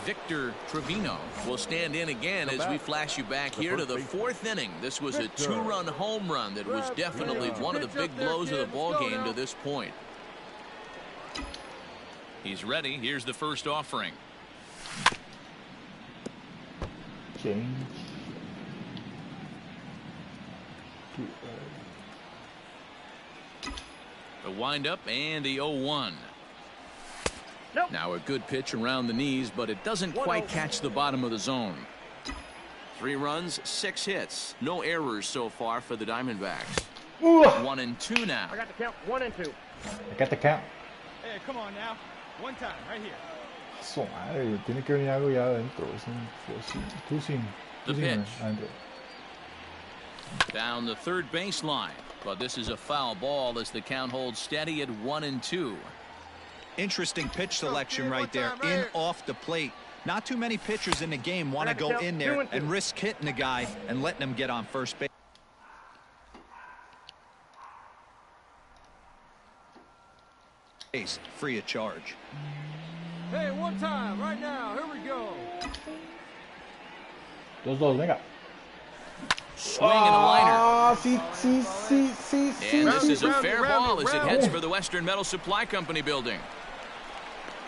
Victor Trevino will stand in again as we flash you back here to the 4th inning. This was a 2-run home run that was definitely one of the big blows of the ball game to this point. He's ready. Here's the first offering. Change. The windup and the 0-1. Nope. Now a good pitch around the knees, but it doesn't quite catch the bottom of the zone. 3 runs, 6 hits. No errors so far for the Diamondbacks. 1-2 now. I got the count. 1 and 2. I got the count. Hey, come on now. 1 time, right here. Su madre, tiene que venir algo ya adentro. Tú sin adentro. Down the 3rd baseline, but this is a foul ball as the count holds steady at 1-2. Interesting pitch selection right there, in off the plate. Not too many pitchers in the game want to go in there and risk hitting the guy and letting him get on first base. Free of charge. Hey, 1 time, right now. Here we go. 2-2, venga. Swing and a liner. Sí. And this is a fair ball as it heads for the Western Metal Supply Company building.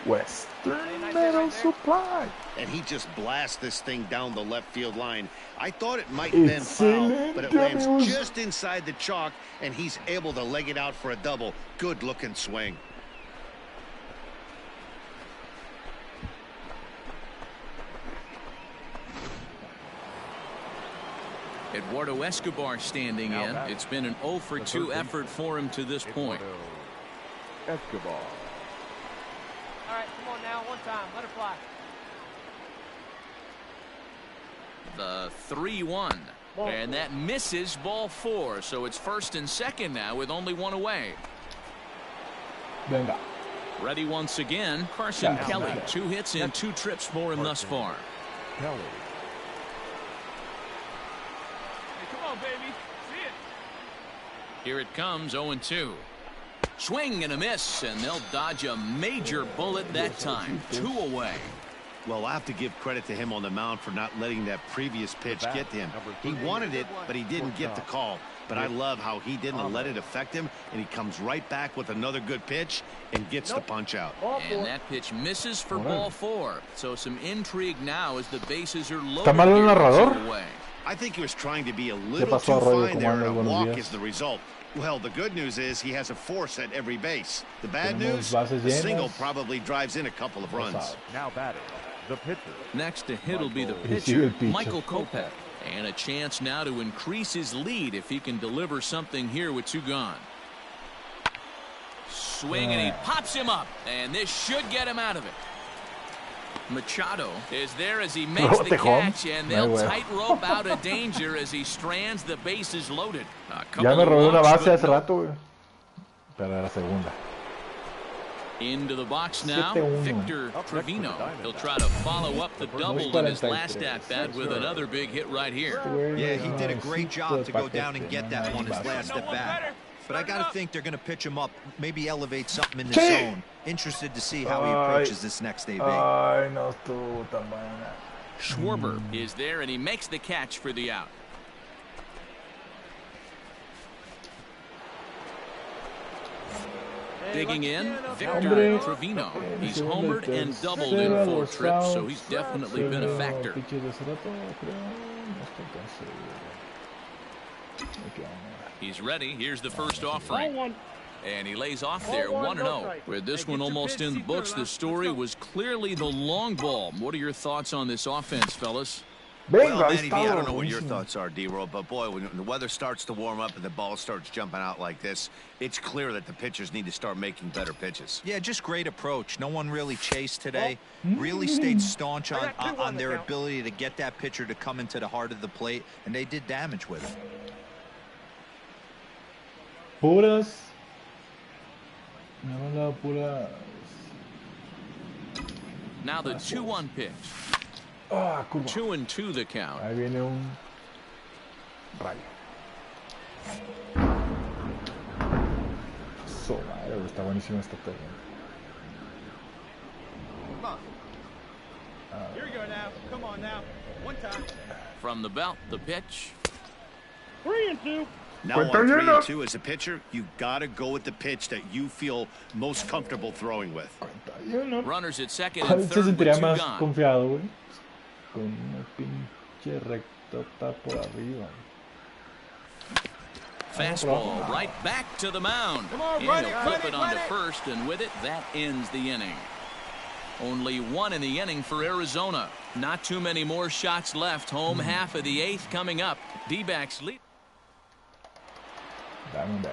Western Metal Supply. And he just blasts this thing down the left field line. I thought it might have been foul, but it lands just inside the chalk, and he's able to leg it out for a double. Good looking swing. Eduardo Escobar standing in. It's been an 0-for-2 effort for him to this point. Escobar. All right, come on now. 1 time. Let it fly. The 3-1. And that misses ball 4. So it's 1st and 2nd now with only 1 away. Venga. Ready once again, Carson Kelly. 2 hits and 2 trips for him thus far. Kelly. Hey, come on, baby. See it. Here it comes, 0-2. Swing and a miss, and they'll dodge a major bullet that time. 2 away. Well, I have to give credit to him on the mound for not letting that previous pitch get to him. He wanted it, but he didn't get the call. But I love how he didn't let it affect him, and he comes right back with another good pitch and gets the punch out. And that pitch misses for ball 4. So some intrigue now as the bases are loaded. ¿Está mal el narrador? Away. I think he was trying to be a little too fine there, and a walk is the result. Well, the good news is he has a force at every base. The bad news, the single probably drives in a couple of runs. Now batting, the pitcher. Next to hit will be the pitcher, Michael Kopech. And a chance now to increase his lead if he can deliver something here with 2 gone. Swing, and he pops him up. And this should get him out of it. Machado is there as he makes the catch, and they'll tightrope out of danger as he strands the bases loaded. Ya me robé una base hace rato, güey. Pero era segunda. Into the box now, Victor Trevino. He'll try to follow up the double in his last at-bat with another big hit right here. Yeah, he did a great job to go down and get that one his last at-bat. But I got to think they're going to pitch him up, maybe elevate something in the zone. Interested to see how he approaches this next AB. Schwarber is there, and he makes the catch for the out. Digging in, Victor Trevino. He's homered and doubled in 4 trips, so he's definitely been a factor. He's ready. Here's the first offering. And he lays off there, 1-0. With this one almost in the books, the story was clearly the long ball. What are your thoughts on this offense, fellas? Well, Manny V, I don't know what your thoughts are, D-Roll, but boy, when the weather starts to warm up and the ball starts jumping out like this, it's clear that the pitchers need to start making better pitches. Yeah, just great approach. No one really chased today. Really stayed staunch on their ability to get that pitcher to come into the heart of the plate, and they did damage with it. Puras. Now the 2-1 pitch. 2-2 the count. Ahí viene un rayo. Madre, está buenísimo esta pelea. Here we go now. Come on now. One time. From the belt, the pitch. 3-2. Now on 3-2 as a pitcher, you got to go with the pitch that you feel most comfortable throwing with. Runners at second and third with 2 gone. Confiado, güey. Con una pinche rectota por arriba. Fastball right back to the mound. And he'll flip it onto first, and with it, that ends the inning. Only 1 in the inning for Arizona. Not too many more shots left. Home half of the 8th coming up. D-backs lead.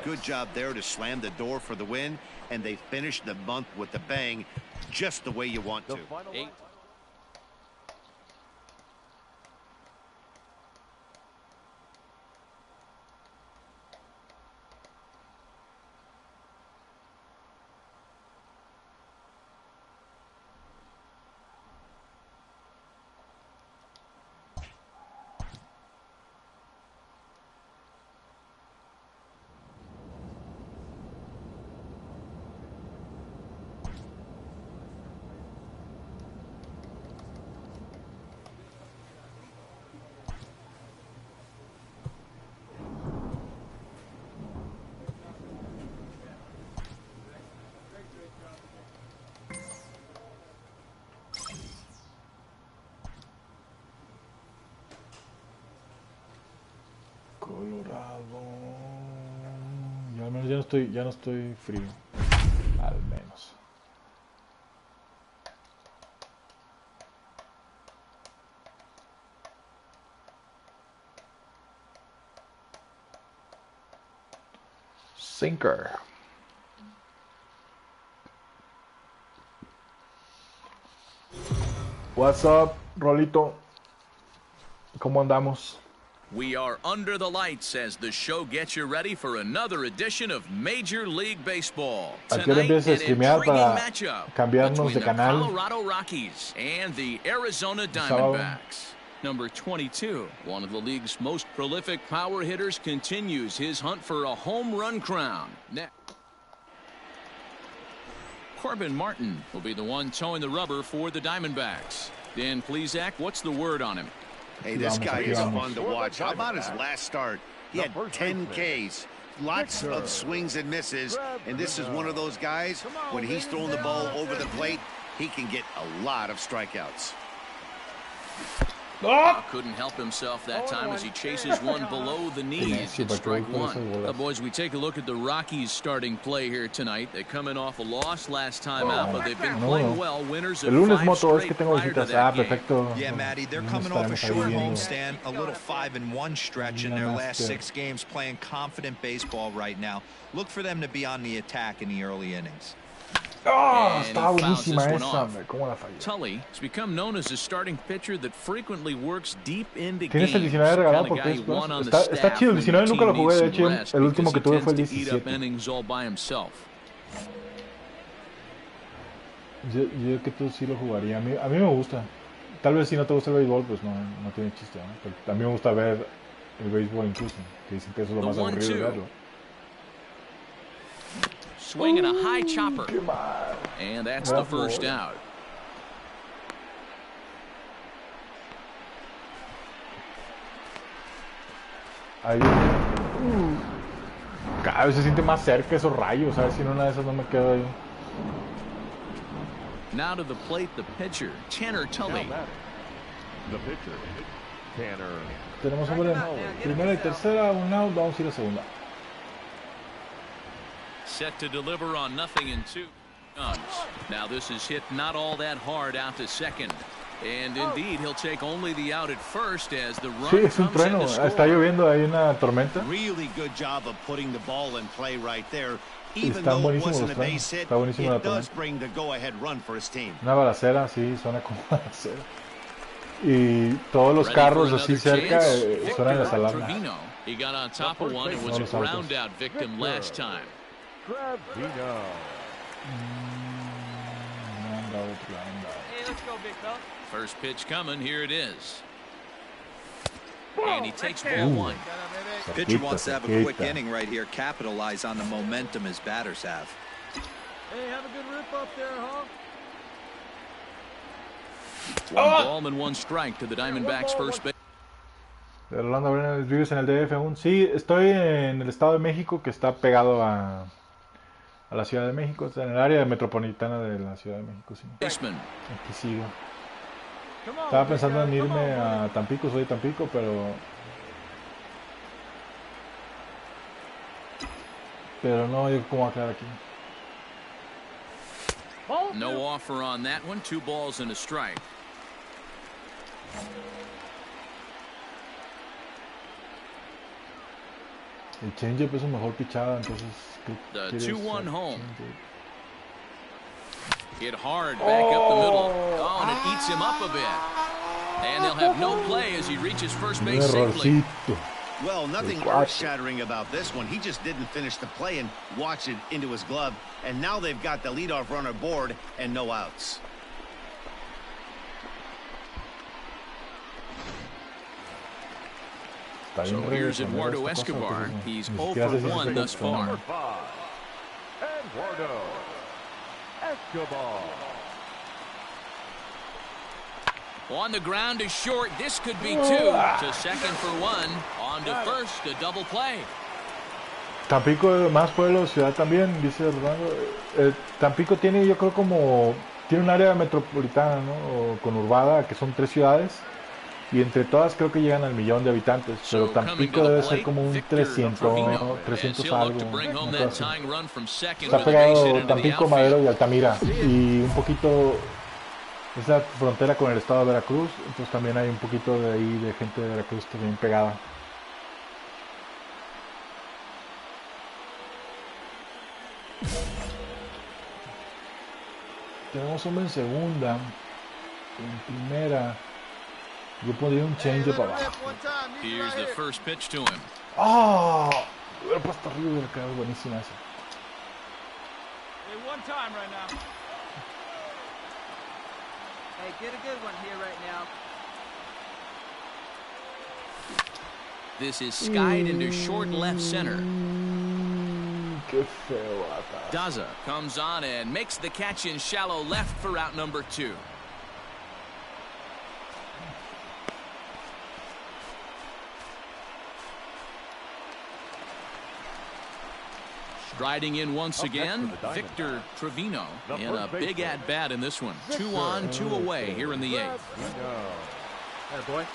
Good job there to slam the door for the win, and they finished the month with a bang, just the way you want to. 8. Colorado. Ya al menos ya no estoy frío. Al menos. Sinker. What's up, Rolito? ¿Cómo andamos? We are under the lights as the show gets you ready for another edition of Major League Baseball. Tonight, an intriguing matchup between the Colorado Rockies and the Arizona Diamondbacks. Number 22, one of the league's most prolific power hitters, continues his hunt for a home run crown. Corbin Martin will be the one towing the rubber for the Diamondbacks. Dan Plesac, what's the word on him? Hey, this guy is fun to watch. How about his last start? He had 10 Ks, lots of swings and misses, and this is one of those guys, when he's throwing the ball over the plate, he can get a lot of strikeouts. Couldn't help himself that time as he chases one below the knees at strike one. Boys, we take a look at the Rockies starting play here tonight. They come in off a loss last time out, but they've been playing well. Winners of 5 straight prior to that game. Yeah, Matty, they're coming off a short homestand, a little 5-1 stretch in their last 6 games, playing confident baseball right now. Look for them to be on the attack in the early innings. Está buenísima esa, ¿cómo la fallé? Tully has become known as a starting pitcher that frequently works deep into Tienes el 19 regalado porque está chido. El 19 nunca lo jugué, de hecho el último que tuve fue el 17. Yo que tú sí lo jugaría. A mí me gusta. Tal vez si no te gusta el béisbol, pues no tiene chiste, ¿no? Pero a mí me gusta ver el béisbol incluso, que dicen que eso es lo más aburrido de verlo. Swinging a high chopper, and that's the first out. Ahí. Cada vez se siente más cerca esos rayos, a ver si en una de esas no me quedo ahí. Now to the plate, the pitcher, Tanner Tully. The pitcher, Tanner. Tenemos hombre en primera y tercera, un out, vamos a ir a segunda. Set to deliver on 0-2 runs. Now this is hit not all that hard out to second. And indeed, he'll take only the out at first as the run es un trueno. Está lloviendo, hay una tormenta. Really good job of putting the ball in play right there. Even though it wasn't a base hit, it does bring the go-ahead run for his team. Una balacera, sí, suena como balacera. Y todos los carros así cerca suenan las alarmas. He got on top of one and was a ground out victim last time. Hey, let's go, big fella. First pitch coming. Here it is. And he takes ball one. Pitcher wants to have a quick inning right here. Capitalize on the momentum his batters have. Hey, have a good rip up there, huh? One ball and one strike to the Diamondbacks first base. Rolando Brenes, ¿vives en el DF aún? Sí, estoy en el Estado de México, que está pegado a la Ciudad de México, en el área metropolitana de la Ciudad de México, sí. Aquí sigo. Estaba pensando en irme a Tampico, soy de Tampico, pero no, yo cómo voy a quedar aquí. No offer on that one. 2 balls and a strike. El changeup es su mejor pichada, entonces. The 2-1 home. Hit hard back up the middle. Oh, and it eats him up a bit. And they'll have no play as he reaches first base safely. Well, nothing earth-shattering about this one. He just didn't finish the play and watched it into his glove. And now they've got the leadoff runner aboard and no outs. So here's Eduardo Escobar. He's 0 for 1 thus far. Eduardo Escobar. On the ground is short. This could be 2. To second for 1. On to first, a double play. Tampico, más pueblo, ciudad también, dice Rolando. Tampico tiene, yo creo, tiene un área metropolitana, ¿no? O conurbada, que son 3 ciudades. Y entre todas creo que llegan al 1,000,000 de habitantes. Pero Tampico debe ser como un 300 algo. Está pegado Tampico, Madero y Altamira. Y un poquito... Es la frontera con el estado de Veracruz. Entonces también hay un poquito de ahí de gente de Veracruz también pegada. Tenemos hombre en segunda. En primera. Yo pondría un change para abajo. Here's the first pitch to him. ¡Ah! Hubiera puesto arriba y hubiera quedado buenísima esa. Hey, one time right now. Hey, get a good one here right now. This is skied into short left center. Qué feo ataque. Daza comes on and makes the catch in shallow left for out number 2. Striding in once again, Victor Trevino in a big at-bat in this one. 2 on, 2 away here in the 8th. Atta boy.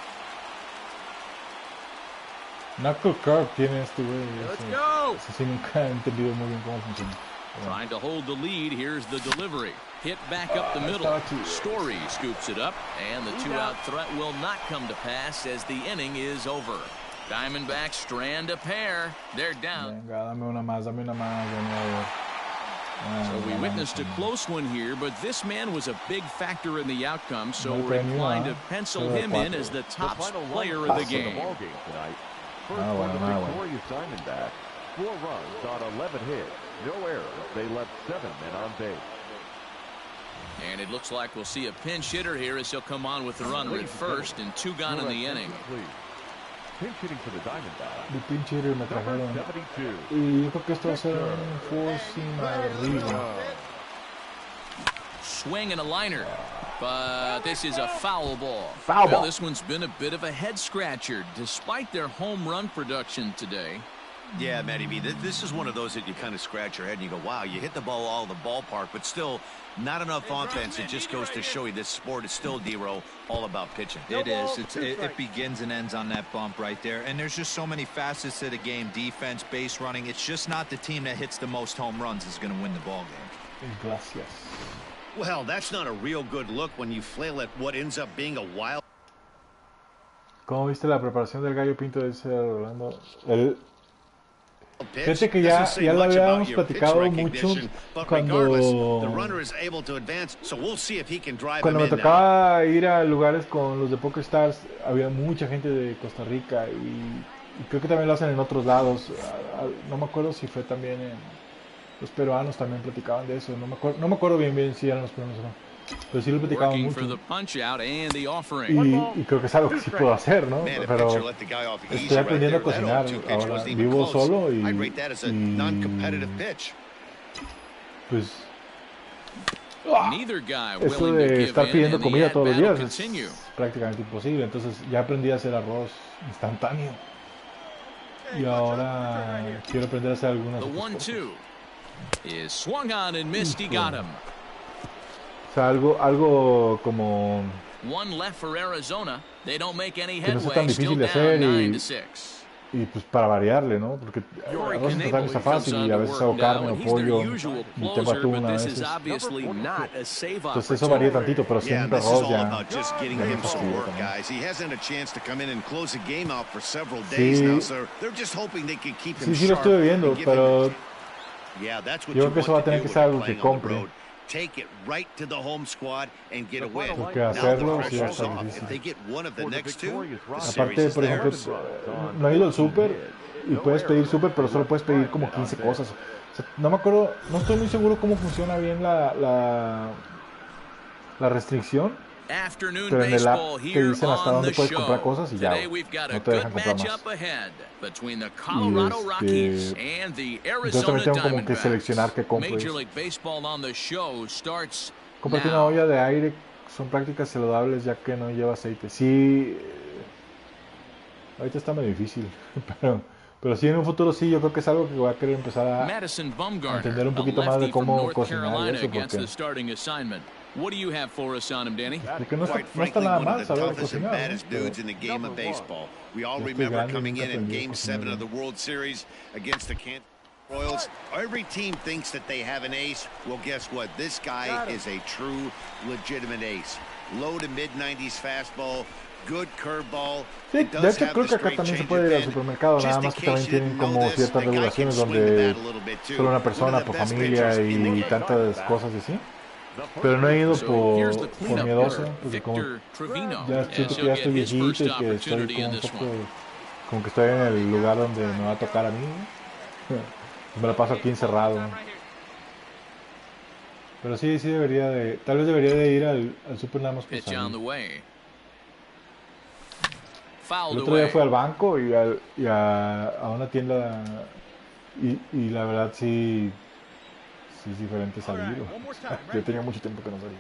Knuckle curve tiene este güey. Let's go. Ese sí nunca he entendido muy bien cómo funciona. Trying to hold the lead. Here's the delivery. Hit back up the middle. Story scoops it up, and the 2-out threat will not come to pass as the inning is over. Diamondbacks strand a pair. They're down. Venga, dame una más de nuevo. So we witnessed a close one here, but this man was a big factor in the outcome, so we're inclined to pencil him in as the top player of the game. First for the victorious Diamondbacks. 4 runs on 11 hits. No errors. They left 7 men on base. And it looks like we'll see a pinch hitter here as he'll come on with the runner at first and 2 gone in the inning. Pinch hitting for the Diamondbacks. De pinch hitter me trajeron. Y yo creo que esto va a ser un forcing arriba. Swing and a liner. But this is a foul ball. Foul ball. Well, this one's been a bit of a head scratcher despite their home run production today. Yeah, Matty B, this is one of those that you kind of scratch your head and you go, wow, you hit the ball all in the ballpark, but still not enough offense. It just goes to show you this sport is still, D-Row, all about pitching. It is. It begins and ends on that bump right there. And there's just so many facets to the game. Defense, base running. It's just not the team that hits the most home runs is going to win the ball game. Gracias. Well, that's not a real good look when you flail at what ends up being a wild. ¿Cómo viste la preparación del Gallo Pinto? Dice Rolando. Fíjate que ya lo habíamos platicado mucho cuando me tocaba ir a lugares con los de PokerStars. Había mucha gente de Costa Rica y creo que también lo hacen en otros lados. No me acuerdo si fue también en los peruanos, también platicaban de eso. No me acuerdo bien si eran los peruanos o no. Pero sí lo platicaban mucho. Y creo que es algo que sí puedo hacer, ¿no? Pero estoy aprendiendo a cocinar ahora. Vivo solo y pues eso de estar pidiendo comida todos los días es prácticamente imposible. Entonces ya aprendí a hacer arroz instantáneo. Y ahora quiero aprender a hacer algunas otras cosas. O sea, algo como que no sea tan difícil de hacer y pues para variarle, ¿no? Porque arroz instantáneo está fácil y a veces hago carne o pollo y tengo atún a veces. Entonces eso varía tantito, pero siempre arroz ya sí lo estoy viendo, pero yo creo que eso va a tener que ser algo que compre. Take it right to the home squad and get a win. Porque hacerlo sí va a estar difícil. Aparte, por ejemplo, no he ido al súper y puedes pedir súper, pero solo puedes pedir como 15 cosas. O sea, no me acuerdo, no estoy muy seguro cómo funciona bien la restricción. Pero en el app te dicen hasta dónde puedes comprar cosas y ya no te dejan comprar más. Entonces también tengo como que seleccionar qué compro. Cómprate una olla de aire, son prácticas saludables ya que no lleva aceite. Sí, ahorita está muy difícil, pero sí en un futuro sí, yo creo que es algo que voy a querer empezar a entender un poquito más de cómo cocinar y eso, What do you have for us on him, Danny? Porque no está nada mal saber cocinar. Dudes in the game of baseball. We all remember coming in Game 7 of the World Series against the Kansas Royals. Every team thinks that they have an ace. Well, guess what? This guy is a true, legitimate ace. Low to mid-90s fastball. Good curveball. Sí, de hecho creo que acá también se puede ir al supermercado, nada más que también tienen como ciertas regulaciones donde solo una persona por familia y tantas cosas así. Pero no he ido por miedoso, porque como ya siento que ya estoy viejito y que estoy como un poco, como que estoy en el lugar donde me va a tocar a mí. Me lo paso aquí encerrado. Pero sí debería de, tal vez debería de ir al super nada más por salir. El otro día fui al banco y a una tienda y la verdad sí es diferente salir. Yo tenía mucho tiempo que no salía.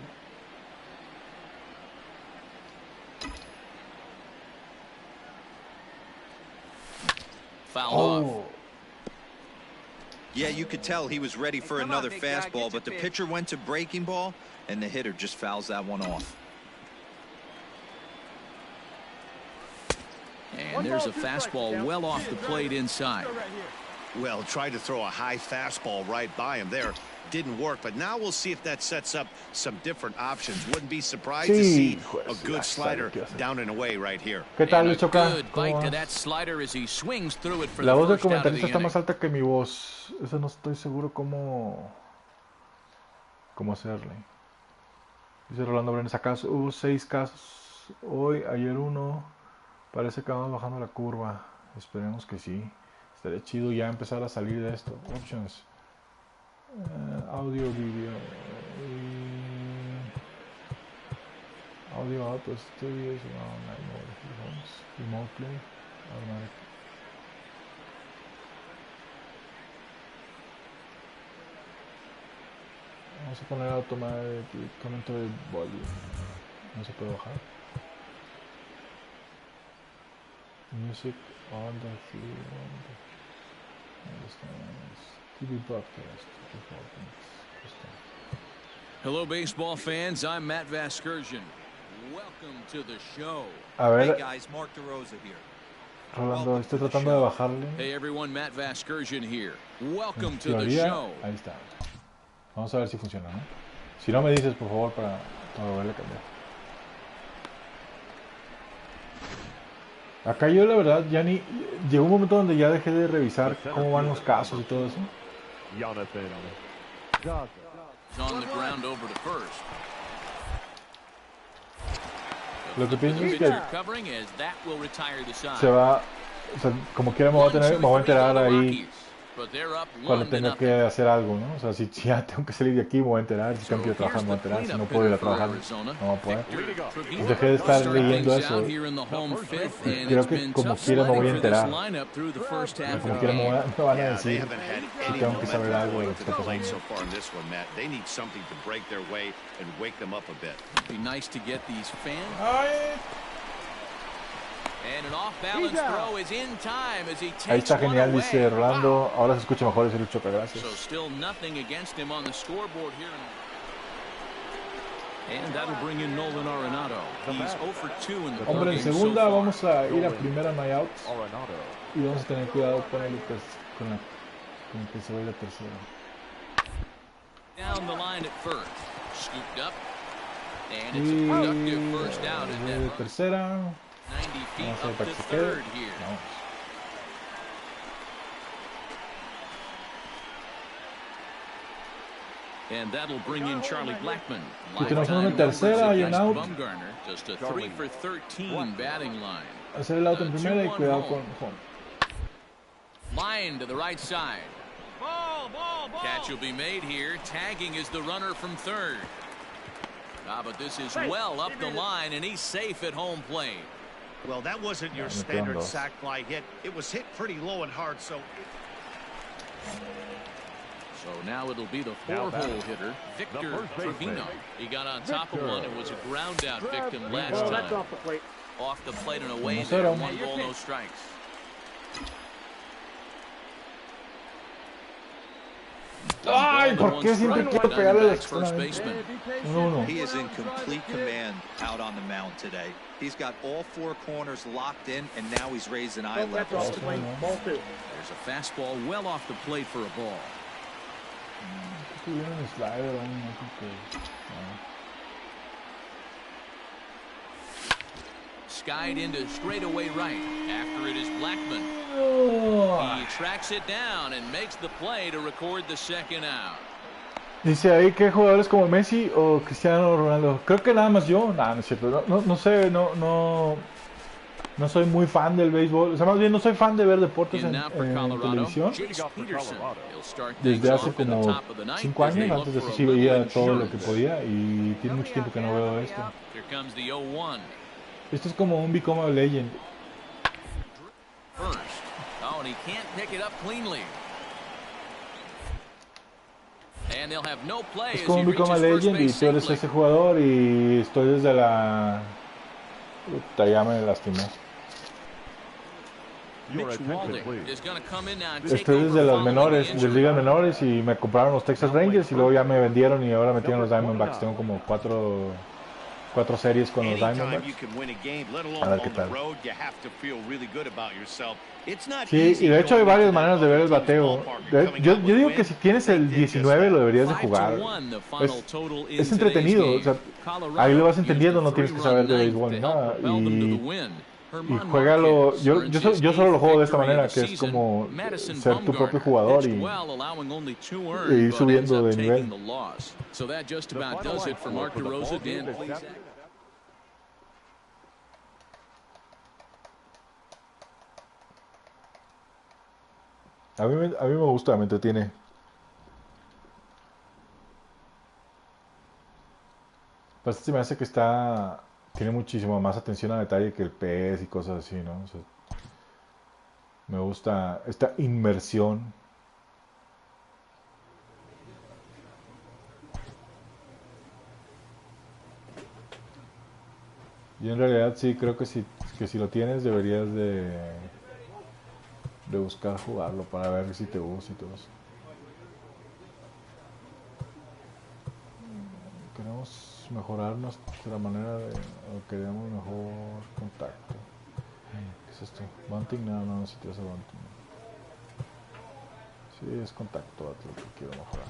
Oh. Yeah, you could tell he was ready for another fastball, but the pitcher went to breaking ball, and the hitter just fouls that one off. And there's a fastball well off the plate inside. Well, tried to throw a high fastball right by him there. Didn't work, but now we'll see if that sets up some different options. Wouldn't be surprised to see a good slider down and away right here. ¿Qué tal, Choca? La voz del comentarista está más alta que mi voz. Eso no estoy seguro cómo hacerle. Dice Rolando Brenes, acaso hubo 6 casos hoy, ayer 1. Parece que vamos bajando la curva. Esperemos que sí. Estaría chido ya empezar a salir de esto. Options. Audio, video. Audio out of studios around 9 homes. Remote play. Automatic. Vamos a poner automáticamente el volume. No se puede bajar. Music on the TV broadcast. Hello, baseball fans. I'm Matt Vasgersian. Welcome to the show. A ver, hey guys, Mark DeRosa here. Rolando, estoy tratando de bajarle. Hey everyone, Matt Vasgersian here. Welcome to the show. Ahí está. Vamos a ver si funciona, ¿no? Si no me dices, por favor, para volverle a cambiar. Acá yo la verdad ya ni... Llegó un momento donde ya dejé de revisar cómo van los casos y todo eso. Lo que pienso es que se va... O sea, como quiera me voy a enterar ahí cuando tenga que hacer algo, ¿no? O sea, si ya tengo que salir de aquí me voy a enterar, si tengo que ir a trabajar me voy a enterar, si no puedo ir a trabajar no voy a poder. Pues dejé de estar leyendo eso. Creo que como quiera me voy a enterar. Como quiera me van a decir si tengo que saber algo de lo que está pasando. Ahí está genial, dice Rolando. Ahora se escucha mejor, dice Lucho, gracias. Hombre, en segunda vamos a ir a primera, no hay outs. Y vamos a tener cuidado con el que se vaya a tercera. Y de tercera. Vamos a ver para que se quede. Vamos. And that'll bring in Charlie Blackmon. Y tenemos uno en tercera y un out. Just a 3 for 13 batting line. Hacer el out en primera y cuidado con home. Line to the right side. Catch will be made here. Tagging is the runner from third. But this is well up the line, and he's safe at home plate. Well, that wasn't your standard sac fly hit. It was hit pretty low and hard, so now it'll be the 4-hole hitter, Victor Trevino. He got on top of one and was a ground out victim last time. Off the plate and away there, 1 ball, no strikes. Ay, ¿por qué siempre quiero pegarle a la first baseman? He is in complete command out on the mound today. He's got all 4 corners locked in, and now he's raising eye levels. There's a fastball well off the plate for a ball. Skied into straightaway right. After it is Blackmon. He tracks it down and makes the play to record the second out. Dice ahí que jugadores como Messi o Cristiano Ronaldo. Creo que nada más yo. Nada, no es cierto. No sé, no soy muy fan del béisbol. O sea, más bien no soy fan de ver deportes en televisión. Desde hace como 5 años. Antes de eso sí veía todo lo que podía. Y tiene mucho tiempo que no veo esto. Esto es como un Become a Legend. Es como un Become a Legend y tú eres ese jugador y estoy desde la... Puta, ya me lastimé. Estoy desde las menores, de ligas menores, y me compraron los Texas Rangers y luego ya me vendieron y ahora me tienen los Diamondbacks. Tengo como cuatro series con los Diamondbacks. A ver qué tal. Sí, y de hecho hay varias maneras de ver el bateo. Yo digo que si tienes el 19 lo deberías de jugar. Es entretenido, o sea, ahí lo vas entendiendo, no tienes que saber de béisbol ni nada. Y juégalo, yo solo lo juego de esta manera, que es como ser tu propio jugador y ir subiendo de nivel. A mí me gusta, me entretiene. Pues se me hace que tiene muchísimo más atención a detalle que el PES y cosas así, ¿no? O sea, me gusta esta inmersión. Y en realidad sí, creo que si lo tienes deberías de buscar jugarlo para ver si te gusta y todo eso. Queremos mejorar nuestra manera de... o queremos mejor contacto. ¿Qué es esto? Bunting, no sé si te hace bunting. Sí, es contacto, lo que quiero mejorar.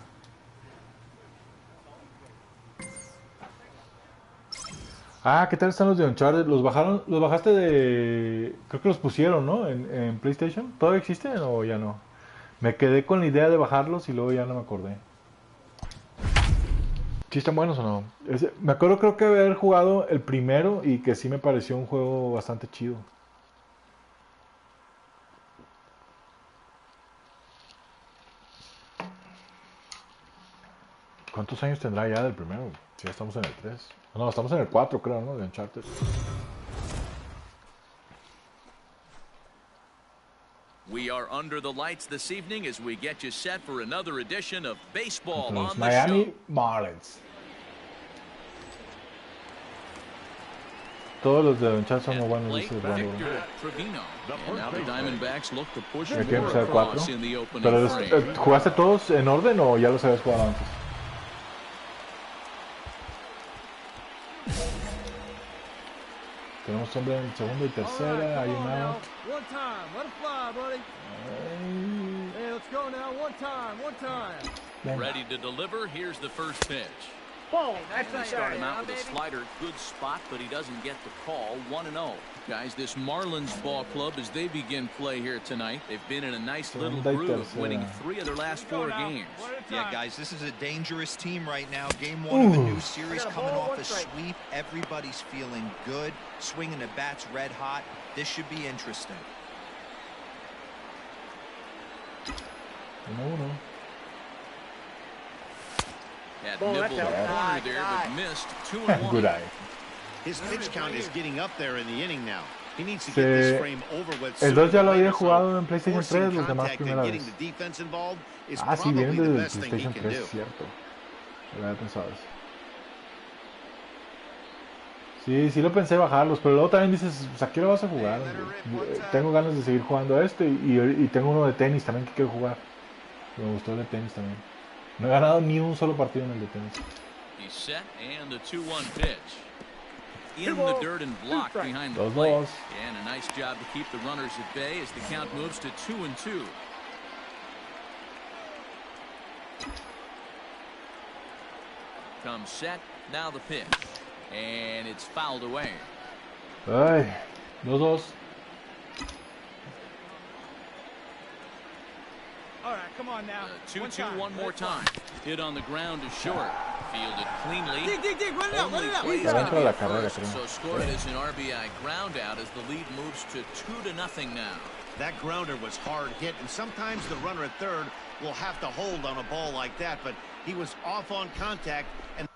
Ah, ¿qué tal están los de Uncharted? ¿Los bajaste de... creo que los pusieron, ¿no? En PlayStation. ¿Todavía existen o ya no? Me quedé con la idea de bajarlos y luego ya no me acordé. ¿Sí están buenos o no? Me acuerdo, creo que haber jugado el primero y que sí me pareció un juego bastante chido. ¿Cuántos años tendrá ya del primero? Si ya estamos en el 3. No, estamos en el 4, creo, ¿no? De Uncharted. We are under the lights this evening as we get you set for another edition of Baseball on the Miami Show. Marlins. Todos los de Uncharted son muy buenos, dice el Brando. Hay que empezar 4. ¿Pero jugaste todos en orden o ya los habías jugado antes? Tenemos hombre en segunda y tercera. Hay un out. Ready to deliver. Here's the first pitch. Start him out with a slider, good spot, but he doesn't get the call. 1-0. Guys, this Marlins ball club, as they begin play here tonight, they've been in a nice little groove of winning 3 of their last 4 games. Yeah, guys, this is a dangerous team right now. Game 1 of a new series coming off a sweep. Everybody's feeling good, swinging the bats red hot. This should be interesting. 1-1. Had nibbled the corner there, but missed. 2-1. Good eye. His pitch count is getting up there in the inning now. He needs to get this frame over with. El 2 ya lo había jugado en PlayStation 3, los demás primera vez. Ah, sí, vienen desde el PlayStation 3, es cierto. Lo había pensado eso. Sí lo pensé bajarlos, pero luego también dices, pues, ¿a qué hora vas a jugar? Tengo ganas de seguir jugando y tengo uno de tenis también que quiero jugar. Me gustó el de tenis también. No he ganado ni un solo partido en el de tenis. He's set and the 2-1 pitch. In the dirt and blocked behind the plate. And a nice job to keep the runners at bay as the count moves to 2-2. Comes set, now the pitch. And it's fouled away. Ay, 2-2. All right. come on now. 2-2 one more time. Hit on the ground is short. Fielded cleanly. Dig, run it out, run it out. So scored as an RBI ground out as the lead moves to 2-0 now. That grounder was hard hit, and sometimes the runner at third will have to hold on a ball like that, but he was off on contact, and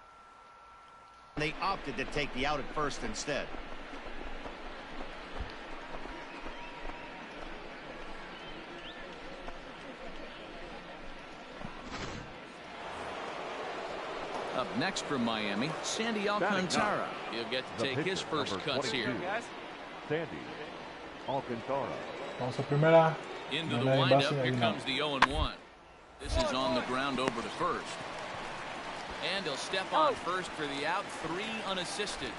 they opted to take the out at first instead. Up next from Miami, Sandy Alcantara. He'll get to take his first cuts here. Sandy Alcantara. Vamos a primera. Into the windup, here comes the 0-1. This is on the ground over to first. And he'll step on first for the out, 3 unassisted.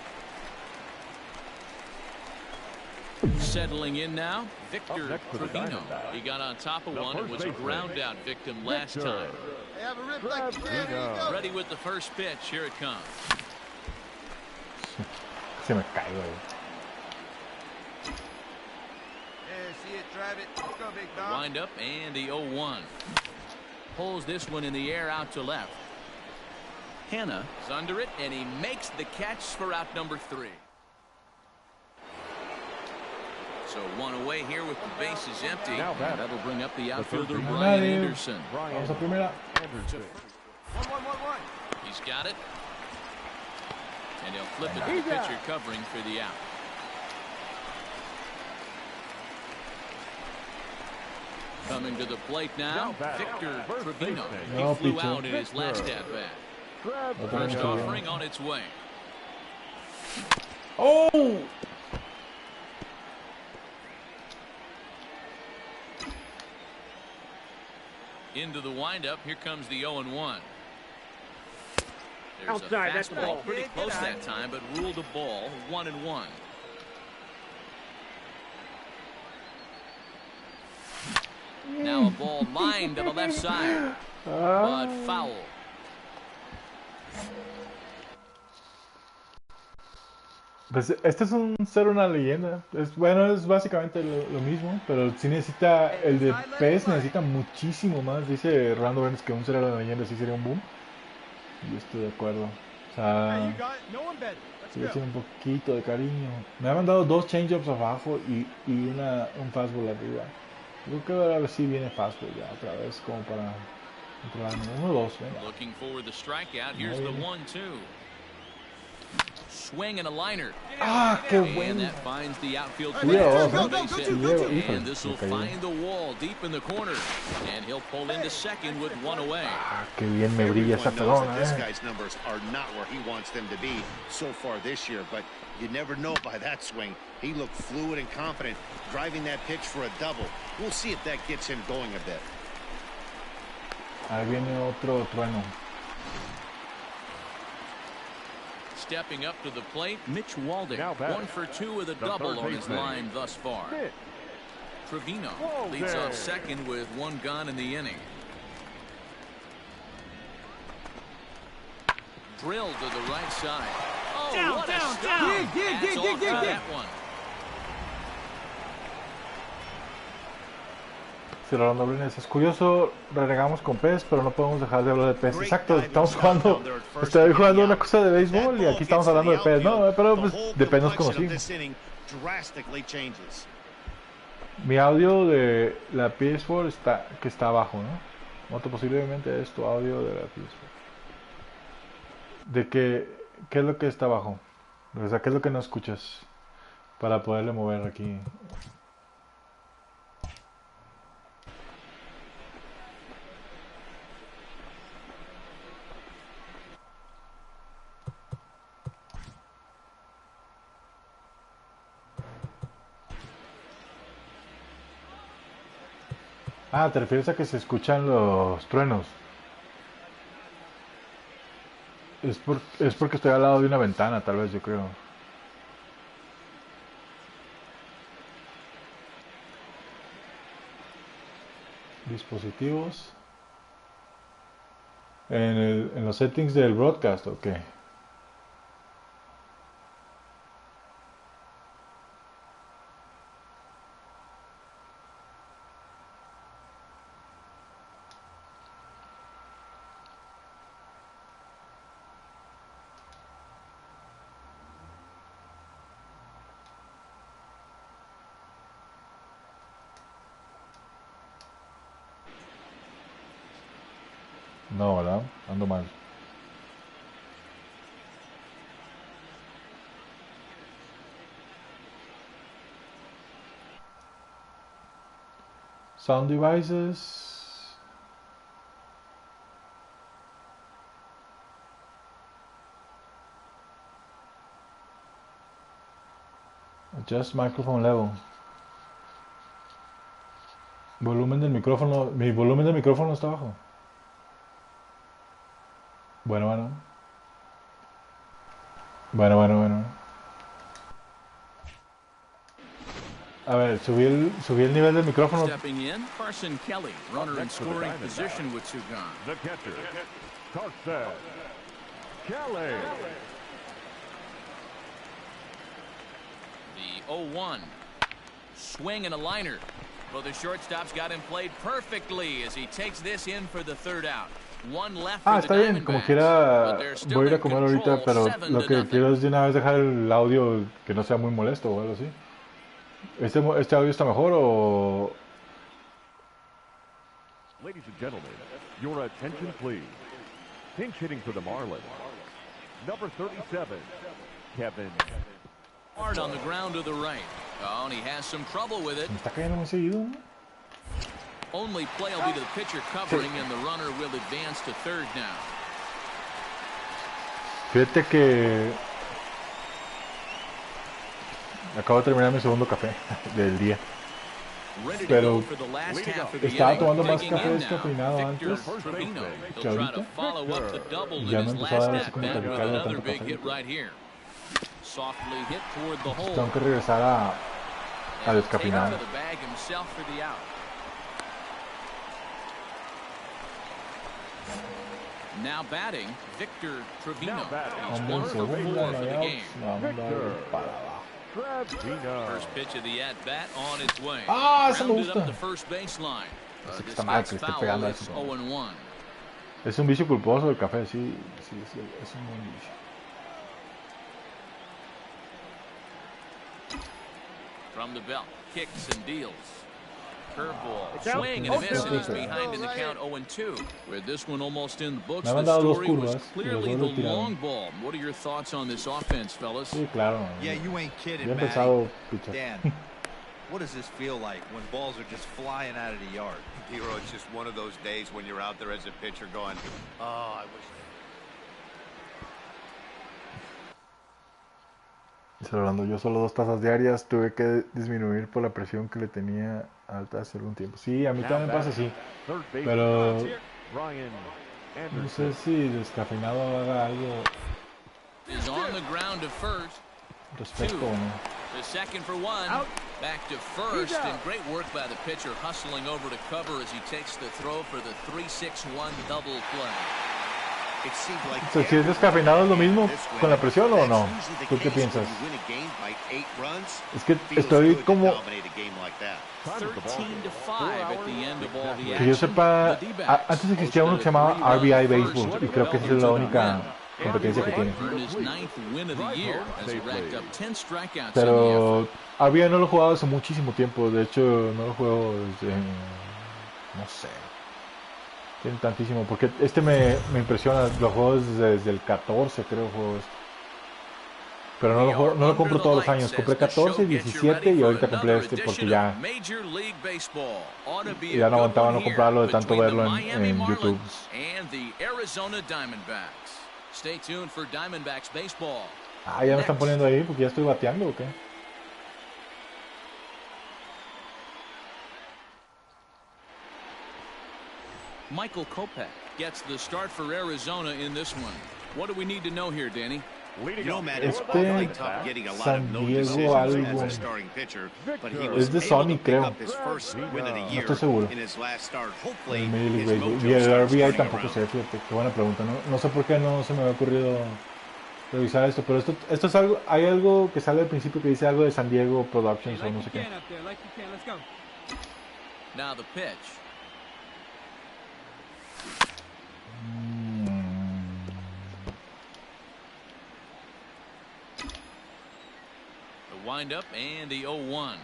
Settling in now, Victor Trevino. He got on top of one and was a ground out victim last time. Ready with the first pitch. Here it comes. Se me caigo. Wind up and the 0-1. Pulls this one in the air out to left. Hanna is under it, and he makes the catch for out number 3. So one away here with the bases empty. That'll bring up the outfielder Brian Anderson. Vamos a primera. He's got it. And he'll flip it to the pitcher covering for the out. Coming to the plate now, Victor Trevino. He flew out in his last at-bat. First offering on its way. Oh! Into the windup, here comes the 0-1. There's Outside, a that's the ball. fastball pretty close that time, but ruled a ball, 1-1. Now a ball lined to the left side, but foul. Pues este es ser una leyenda. Bueno, es básicamente lo mismo, pero sí necesita, el de PES necesita muchísimo más. Dice Rando Burns que un ser una leyenda sí sería un boom. Yo estoy de acuerdo. O sea, sí le tiene un poquito de cariño. Me ha mandado 2 changeups abajo y un fastball arriba. Creo que a ver si viene fastball ya otra vez como para controlarme. 1-2, venga. Looking for the strikeout. Here's the 1-2. Swing and a liner. Ah, qué And bueno. that finds the outfield. And this will find the wall deep in the corner. And he'll pull into second with 1 away. Ah, qué bien me brilla esa pelona, This guy's numbers are not where he wants them to be so far this year, but you never know by that swing. He looked fluid and confident, driving that pitch for a double. We'll see if that gets him going a bit. Ahí viene otro trueno. Stepping up to the plate, Mitch Walden. 1 for 2 with a double on his line thus far. Trevino leads off second with 1 gone in the inning. Drilled to the right side. Oh, what a stop. That's off for that one. Si lo Brines, es curioso, renegamos con PES, pero no podemos dejar de hablar de PES. Exacto, estamos jugando, estoy jugando una cosa de béisbol y aquí estamos hablando de PES, ¿no? Pero pues de PES nos conocimos. Mi audio de la PS4 está abajo, ¿no? Otro posiblemente es tu audio de la PS4. ¿De qué es lo que está abajo? O sea, ¿qué es lo que no escuchas? Para poderle mover aquí. Ah, ¿te refieres a que se escuchan los truenos? Es porque estoy al lado de una ventana, tal vez, yo creo. Dispositivos. En los settings del broadcast, ¿o qué? No, ¿verdad? Ando mal. Sound devices. Adjust microphone level. Volumen del micrófono. Mi volumen del micrófono está bajo. Bueno. A ver, subí el nivel del micrófono. Stepping in, Carson Kelly, runner in scoring position with two gone. The catcher, Carson Kelly. The 0-1. Swing and a liner. Well, the shortstop's got him played perfectly as he takes this in for the third out. One left for the Está bien, como quiera voy a ir a comer ahorita, pero lo que quiero es de una vez dejar el audio que no sea muy molesto o algo así. ¿Este audio está mejor o...? Ladies and gentlemen, your attention please. Pinch hitting for the Marlins. Number 37, Kevin. Hard on the ground to the right. Oh, and he has some trouble with it. Me está cayendo muy seguido, ¿no? Only play will be to the pitcher covering, and the runner will advance to third now. Fíjate que acabo de terminar mi segundo café del día. Pero estaba tomando más café descafeinado antes que ahorita. Y ya me empezó a dar así como taquicardia de tanto café. Tengo que regresar a descafeinar. Now batting, Victor Trevino. Hombre, en segunda, First pitch of the at bat on its way. Ah, eso me gusta. Up the first baseline. Está mal que esté pegando a eso. 0-1. Es un vicio culposo el café, sí, es un buen vicio. From the belt, kicks and deals. Curveball, swing and a miss, and he's behind in the count 0-2. With this one almost in the books, the story was clearly the long ball. What are your thoughts on this offense, fellas? Sí, claro. Yeah, you ain't kidding, man. Dan, what does this feel like when balls are just flying out of the yard? Hero, it's just one of those days when you're out there as a pitcher going, oh, I wish. Hablando yo solo 2 tazas diarias, tuve que disminuir por la presión que le tenía alta hace algún tiempo. Sí, a mí también pasa así, pero no sé si descafeinado haga algo respecto o no. The second for one, back to first, and great work by the pitcher hustling over to cover as he takes the throw for the 3-6-1 double play. Si es descafeinado, ¿es lo mismo con la presión o no? ¿Tú qué piensas? Es que estoy como... Que yo sepa, antes existía uno que se llamaba RBI Baseball y creo que esa es la única competencia que tiene. Pero RBI no lo he jugado hace muchísimo tiempo, de hecho no lo juego desde... no sé. Tiene tantísimo, porque me impresiona, los juegos desde el 14 creo juegos. Pero no lo compro todos los años, compré 14, 17 y ahorita compré este porque ya no aguantaba no comprarlo de tanto verlo en YouTube. Ah, ya me están poniendo ahí porque ya estoy bateando, ¿o qué? Michael Kopech gets the start for Arizona in this one. What do we need to know here, Danny? You know, Matt, it's really tough getting a lot of no decisions as a starting pitcher, but he was able to pick up his first win of the year in his last start. Hopefully, his mojo y el starts RBI turning tampoco around. sé, fíjate, qué buena pregunta, no sé por qué no se me había ocurrido revisar esto, pero esto es algo, hay algo que sale al principio que dice algo de San Diego Productions o no sé qué. Now the pitch. The windup and the 0-1.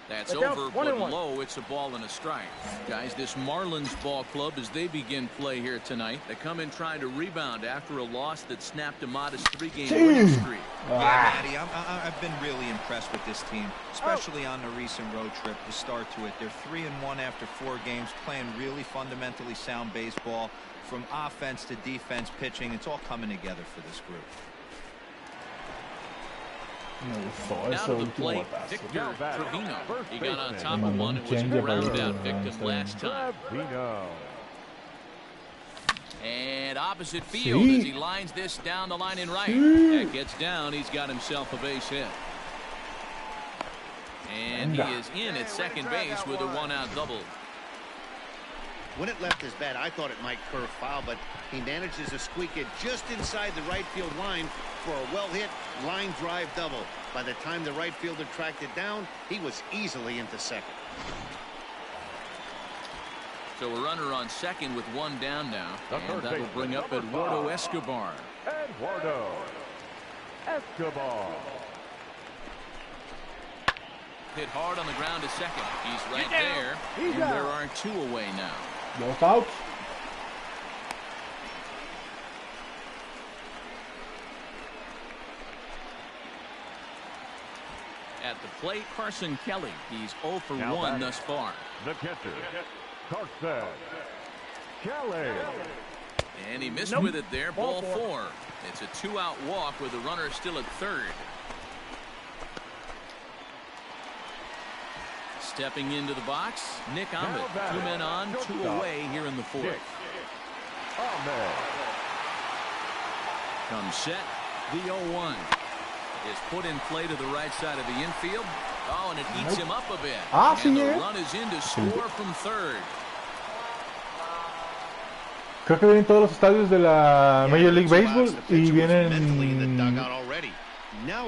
That's over, but low. It's a ball and a strike. Guys, this Marlins ball club, as they begin play here tonight, they come in trying to rebound after a loss that snapped a modest 3-game winning streak. Yeah, Matty, I've been really impressed with this team, especially on the recent road trip, the start to it. They're 3-1 after 4 games, playing really fundamentally sound baseball. From offense to defense, pitching, it's all coming together for this group. Now to the plate, Victor Trevino. He got on top of one and was a ground out victim last time. And opposite field as he lines this down the line in right. That gets down. He's got himself a base hit. And he is in at second base with a 1-out double. When it left his bat, I thought it might curve foul, but he manages to squeak it just inside the right field line for a well-hit line drive double. By the time the right fielder tracked it down, he was easily into second. So a runner on second with 1 down now, and that will bring up Eduardo Escobar. Eduardo Escobar. Hit hard on the ground to second. He's right there, and there are 2 away now. Both out. At the plate, Carson Kelly. He's 0 for 1 thus far. The catcher, Carson Kelly. And he missed with it there. Ball 4. It's a 2-out walk with the runner still at third. Stepping into the box, Nick Ahmed. 2 men on, 2 away here in the 4th. Comes set, the 0-1. Is put in play to the right side of the infield. Oh, and it eats him up a bit. And the run is in to score from third. Creo que vienen todos los estadios de la Major League Baseball y vienen...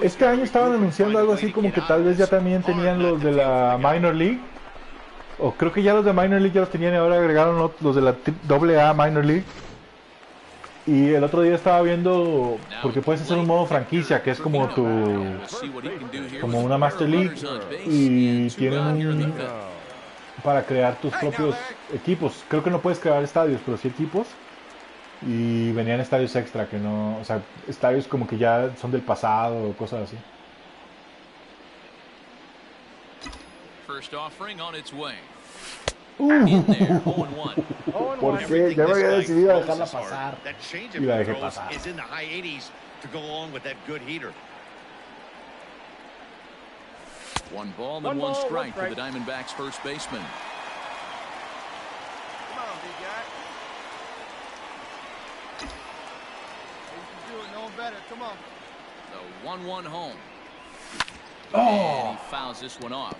Este año estaban anunciando algo así como que tal vez ya también tenían los de la Minor League. O creo que ya los de Minor League ya los tenían y ahora agregaron los de la AA Minor League. Y el otro día estaba viendo, porque puedes hacer un modo franquicia, que es como como una Master League, y tienen para crear tus propios equipos. Creo que no puedes crear estadios, pero sí equipos. Y venían estadios extra, que no, o sea, estadios como que ya son del pasado, cosas así. First offering on its way. ¿Por qué? Ya me había decidido a dejarla pasar. Y la dejé pasar. One ball and 1 strike for the Diamondbacks first baseman. Come on, big guy. You can do it, no better. Come on. The 1-1 home. And he fouls this one off.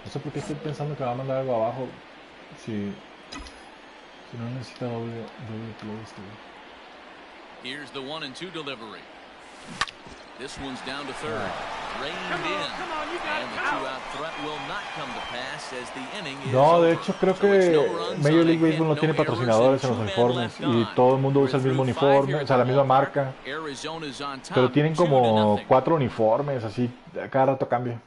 No sé por qué estoy pensando que va a mandar algo abajo si no necesita doble play este. Here's the 1-2 delivery. This one's down to third. Reined in. And the 2-out threat will not come to pass as the inning is No, de hecho creo que Major League Baseball no tiene patrocinadores en los uniformes y todo el mundo usa el mismo uniforme, o sea, la misma marca. Pero tienen como 4 uniformes, así, a cada rato cambia.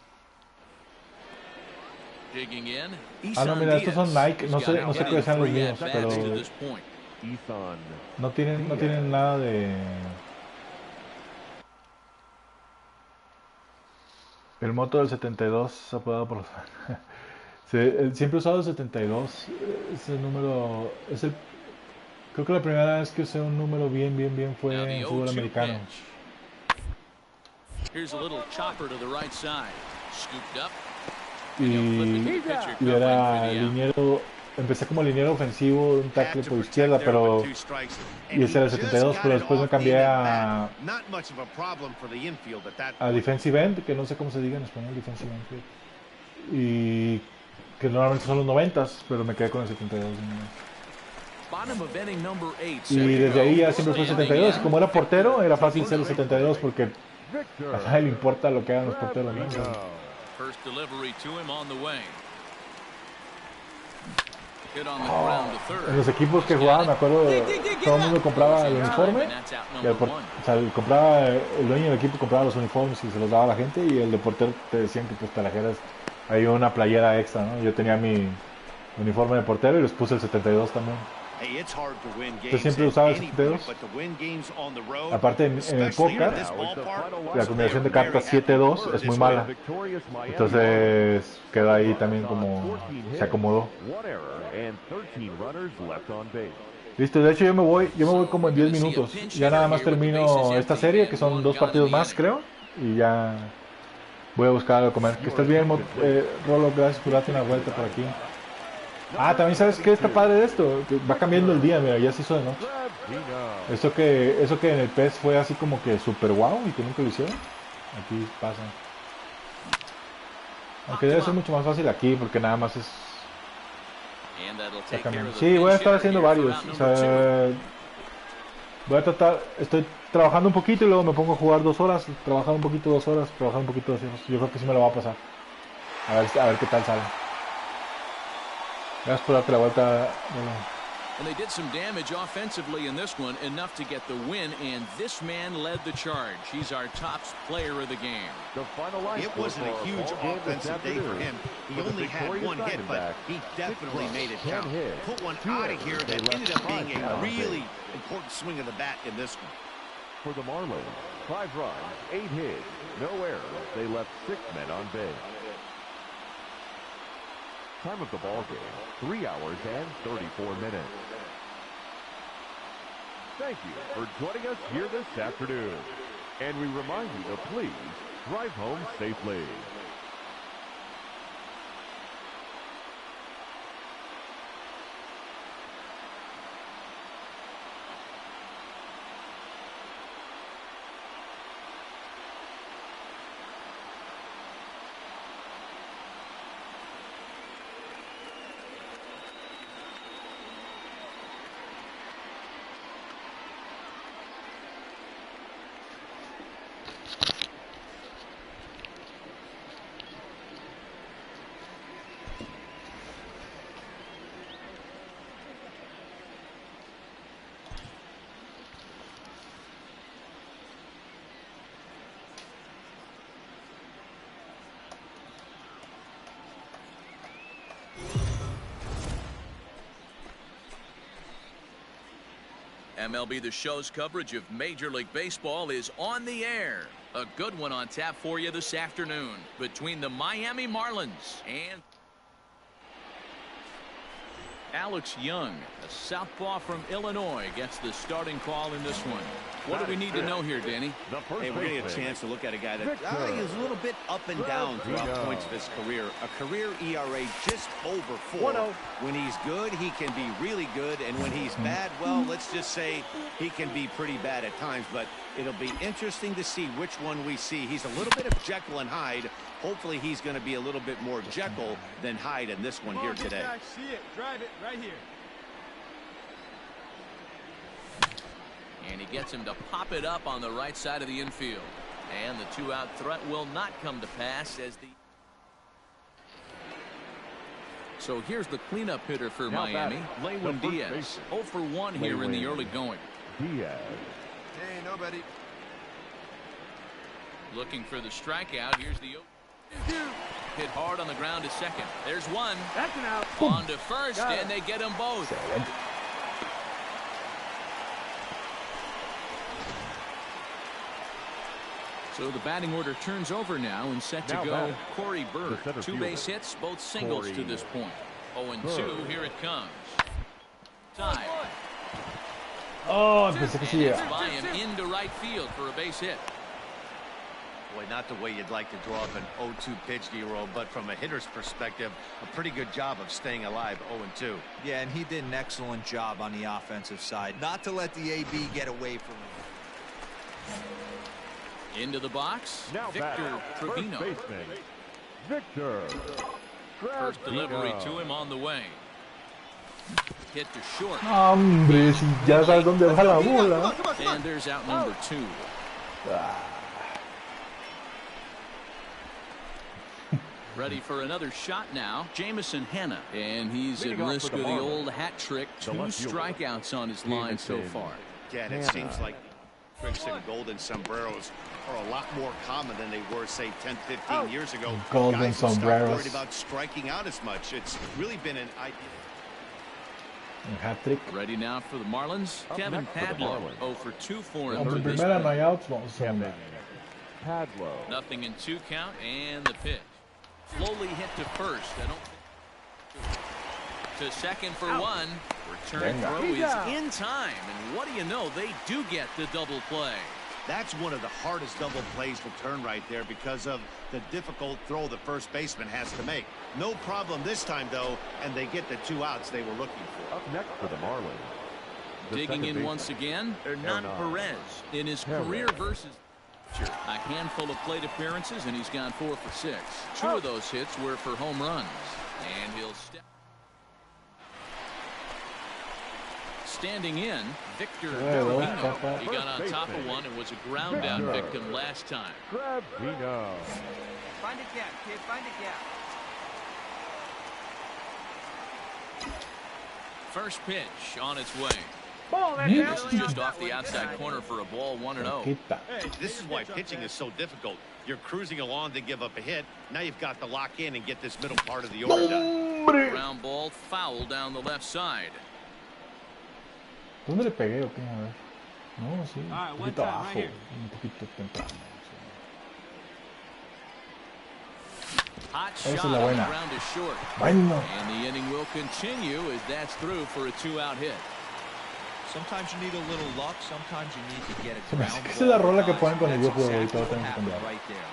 Ah, no, mira, estos son Nike, no sé cuáles sean los míos, pero no tienen nada de... El moto del 72 apodado por los... siempre he usado el 72, ese número, creo que la primera vez que usé un número bien fue en fútbol americano. Y era liniero, empecé como liniero ofensivo, un tackle por izquierda, pero y ese era el 72, pero después me cambié a defensive end, que no sé cómo se diga en español, defensive end, y que normalmente son los 90s, pero me quedé con el 72. Y desde ahí ya siempre fue el 72, y como era portero, era fácil ser el 72 porque a nadie le importa lo que hagan los porteros, ¿no? En los equipos que jugaba, me acuerdo, todo el mundo compraba el uniforme, compraba el dueño del equipo compraba los uniformes y se los daba a la gente, y el de portero te decían que pues te trajeras hay una playera extra, ¿no? Yo tenía mi uniforme de portero y les puse el 72 también. Yo siempre usaba el 72. Aparte en el póker, la combinación de cartas 7-2 es muy mala. Entonces queda ahí también como se acomodó. Listo, de hecho yo me voy como en 10 minutos. Ya nada más termino esta serie, que son 2 partidos más, creo. Y ya voy a buscar algo de comer. Que estés bien, Rolo, gracias por darte una vuelta por aquí. Ah, también sabes qué está padre de esto, que va cambiando el día, mira, ya se hizo de noche. Eso que en el PES fue así como que super wow y que nunca lo hicieron, aquí pasa. Aunque debe ser mucho más fácil aquí porque nada más es... Sí, voy a estar haciendo varios, o sea, voy a tratar, estoy trabajando un poquito y luego me pongo a jugar 2 horas, trabajar un poquito 2 horas, trabajar un poquito 2 horas. Yo creo que sí me lo va a pasar. A ver qué tal sale. Gracias por darte la vuelta. And they did some damage offensively in this one, enough to get the win, and this man led the charge. He's our top player of the game. It wasn't a huge offensive day for him. He only had 1 hit, but he definitely made it count. Put one out of here that ended up being a really important swing of the bat in this one. For the Marlins, 5 runs, 8 hits, no errors. They left 6 men on base. Time of the ball game, 3 hours and 34 minutes. Thank you for joining us here this afternoon. And we remind you to please drive home safely. MLB The Show's coverage of Major League Baseball is on the air. A good one on tap for you this afternoon between the Miami Marlins and Alex Young, a southpaw from Illinois, gets the starting call in this one. What do we need to know here, Danny? Hey, we're getting a chance to look at a guy that is a little bit up and down throughout points of his career. A career ERA just over 4. When he's good, he can be really good. And when he's bad, well, let's just say he can be pretty bad at times. But it'll be interesting to see which one we see. He's a little bit of Jekyll and Hyde. Hopefully he's going to be a little bit more Jekyll than Hyde in this one here today. See it, drive it right here. And he gets him to pop it up on the right side of the infield. And the 2-out threat will not come to pass as the... So here's the cleanup hitter for Miami, Lewin Diaz. 0 for 1 here in the early going. Diaz. Hey, nobody. Looking for the strikeout. Here's the... Hit hard on the ground to second. There's one. That's an out. On to first, and they get them both. So the batting order turns over now and set to go. Corey Bird, 2 base hits, both singles to this point. 0-2, here it comes. Time. Oh, pensé que sí. By him into right field for a base hit. Boy, not the way you'd like to draw up an 0-2 pitch, D-roll, but from a hitter's perspective, a pretty good job of staying alive, 0-2. Yeah, and he did an excellent job on the offensive side, not to let the AB get away from him. Into the box, Now Victor Trevino. Victor. First delivery to him on the way. Hit to short. Hombre, si ya sabes dónde va la bola. And there's out number 2. Ready for another shot now, Jamison Hanna. And he's at risk of the old hat trick. 2 strikeouts on his line so far. Yeah, it seems like Tricks and golden sombreros are a lot more common than they were, say, 10, 15 years ago. Golden Guys will stop sombreros. worried about striking out as much. It's really been an idea. Hat trick. Ready now for the Marlins. Kevin Padlow, 0 for 2 for him. En primera no hay outs, vamos a segunda. Padlow. Nothing in 2 count, and the pitch. Slowly hit to first. To second for 1. Return throw is in time, and what do you know? They do get the double play. That's one of the hardest double plays to turn right there because of the difficult throw the first baseman has to make. No problem this time, though, and they get the 2 outs they were looking for. Up next for the Marlins. Digging in once again, Hernan Perez in his career versus a handful of plate appearances, and he's gone 4 for 6. 2 of those hits were for home runs, and he'll step. Standing in, Victor Gravino. He got on top of one and was a ground down victim last time. Gravino. Find a gap, kid. Find a gap. First pitch on its way. This is just off the outside corner for a ball, 1-0. Hey, this is why pitching is so difficult. You're cruising along to give up a hit. Now you've got to lock in and get this middle part of the order done. Ground ball, foul down the left side. ¿Dónde le pegué o qué? A ver. No, sí. Un poquito abajo. Un poquito temprano. Hot Esa es shot la on the buena. ground is short. Bueno. And the inning will continue as that's through for a 2-out hit. Sometimes you need a little luck. Sometimes you need to get a Se me ground hace que ball. esa es la rola que ponen con el That's videojuego y exactly todo what tengo que happened cambiar. right there.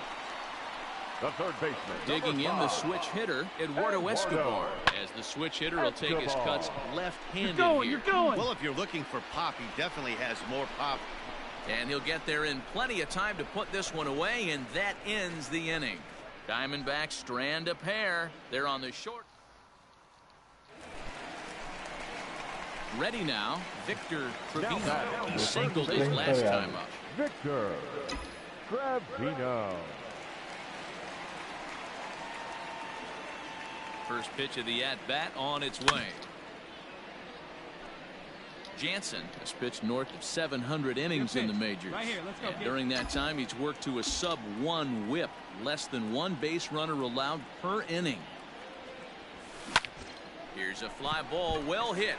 The third baseman. Digging in the switch hitter, Eduardo Escobar, as the switch hitter will take his cuts left-handed here. Well, if you're looking for pop, he definitely has more pop. And he'll get there in plenty of time to put this one away, and that ends the inning. Diamondbacks strand a pair. They're on the short. Ready now, Victor Trevino. He singled his last time up. Victor Trevino. First pitch of the at-bat on its way. Jansen has pitched north of 700 innings in the majors. Right here, let's go, and during that time, he's worked to a sub-1 whip, less than 1 base runner allowed per inning. Here's a fly ball, well hit.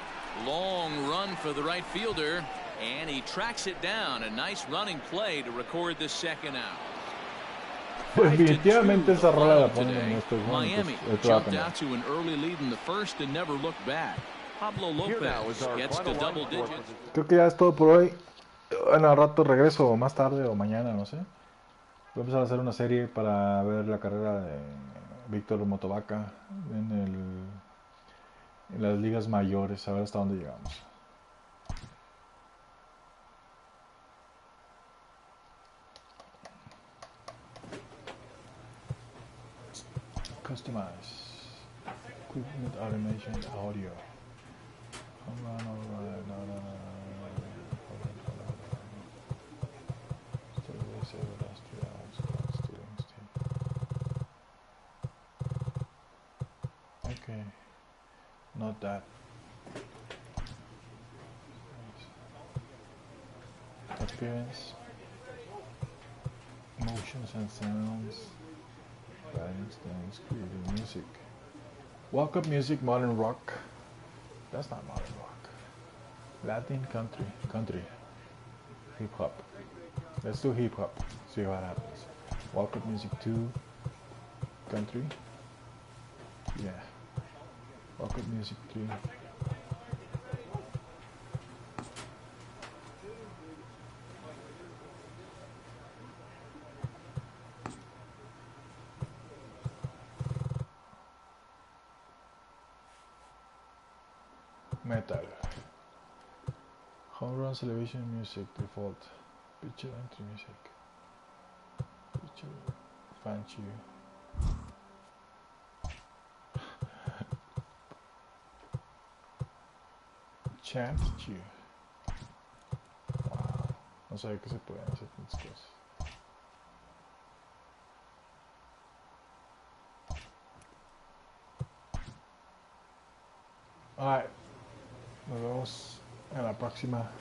Long run for the right fielder, and he tracks it down. A nice running play to record the second out. Definitivamente esa rola la ponen en estos Miami momentos. jumped out to an early lead in the first and never looked back. Pablo Lopez gets to double digits. Creo que ya es todo por hoy. Bueno, al rato regreso, más tarde o mañana, no sé. Voy a empezar a hacer una serie para ver la carrera de Víctor Motovaca en las ligas mayores, a ver hasta dónde llegamos. Customize. Equipment automation audio. Hold on. Still the last 3 hours. Okay. Not that. Appearance. Motions and sounds. Guidance, dance, creative music. Walk-up music, modern rock. That's not modern rock. Latin, country. Hip-hop. Let's do hip-hop. See what happens. Walk-up music 2. Country. Yeah. Walk-up music 3. Metal. Home run celebration music default. Picture entry music. Picture fan cheer. Chant cheer. Wow. No sabía que se pueden hacer tantas cosas. Alright. Nos vemos en la próxima.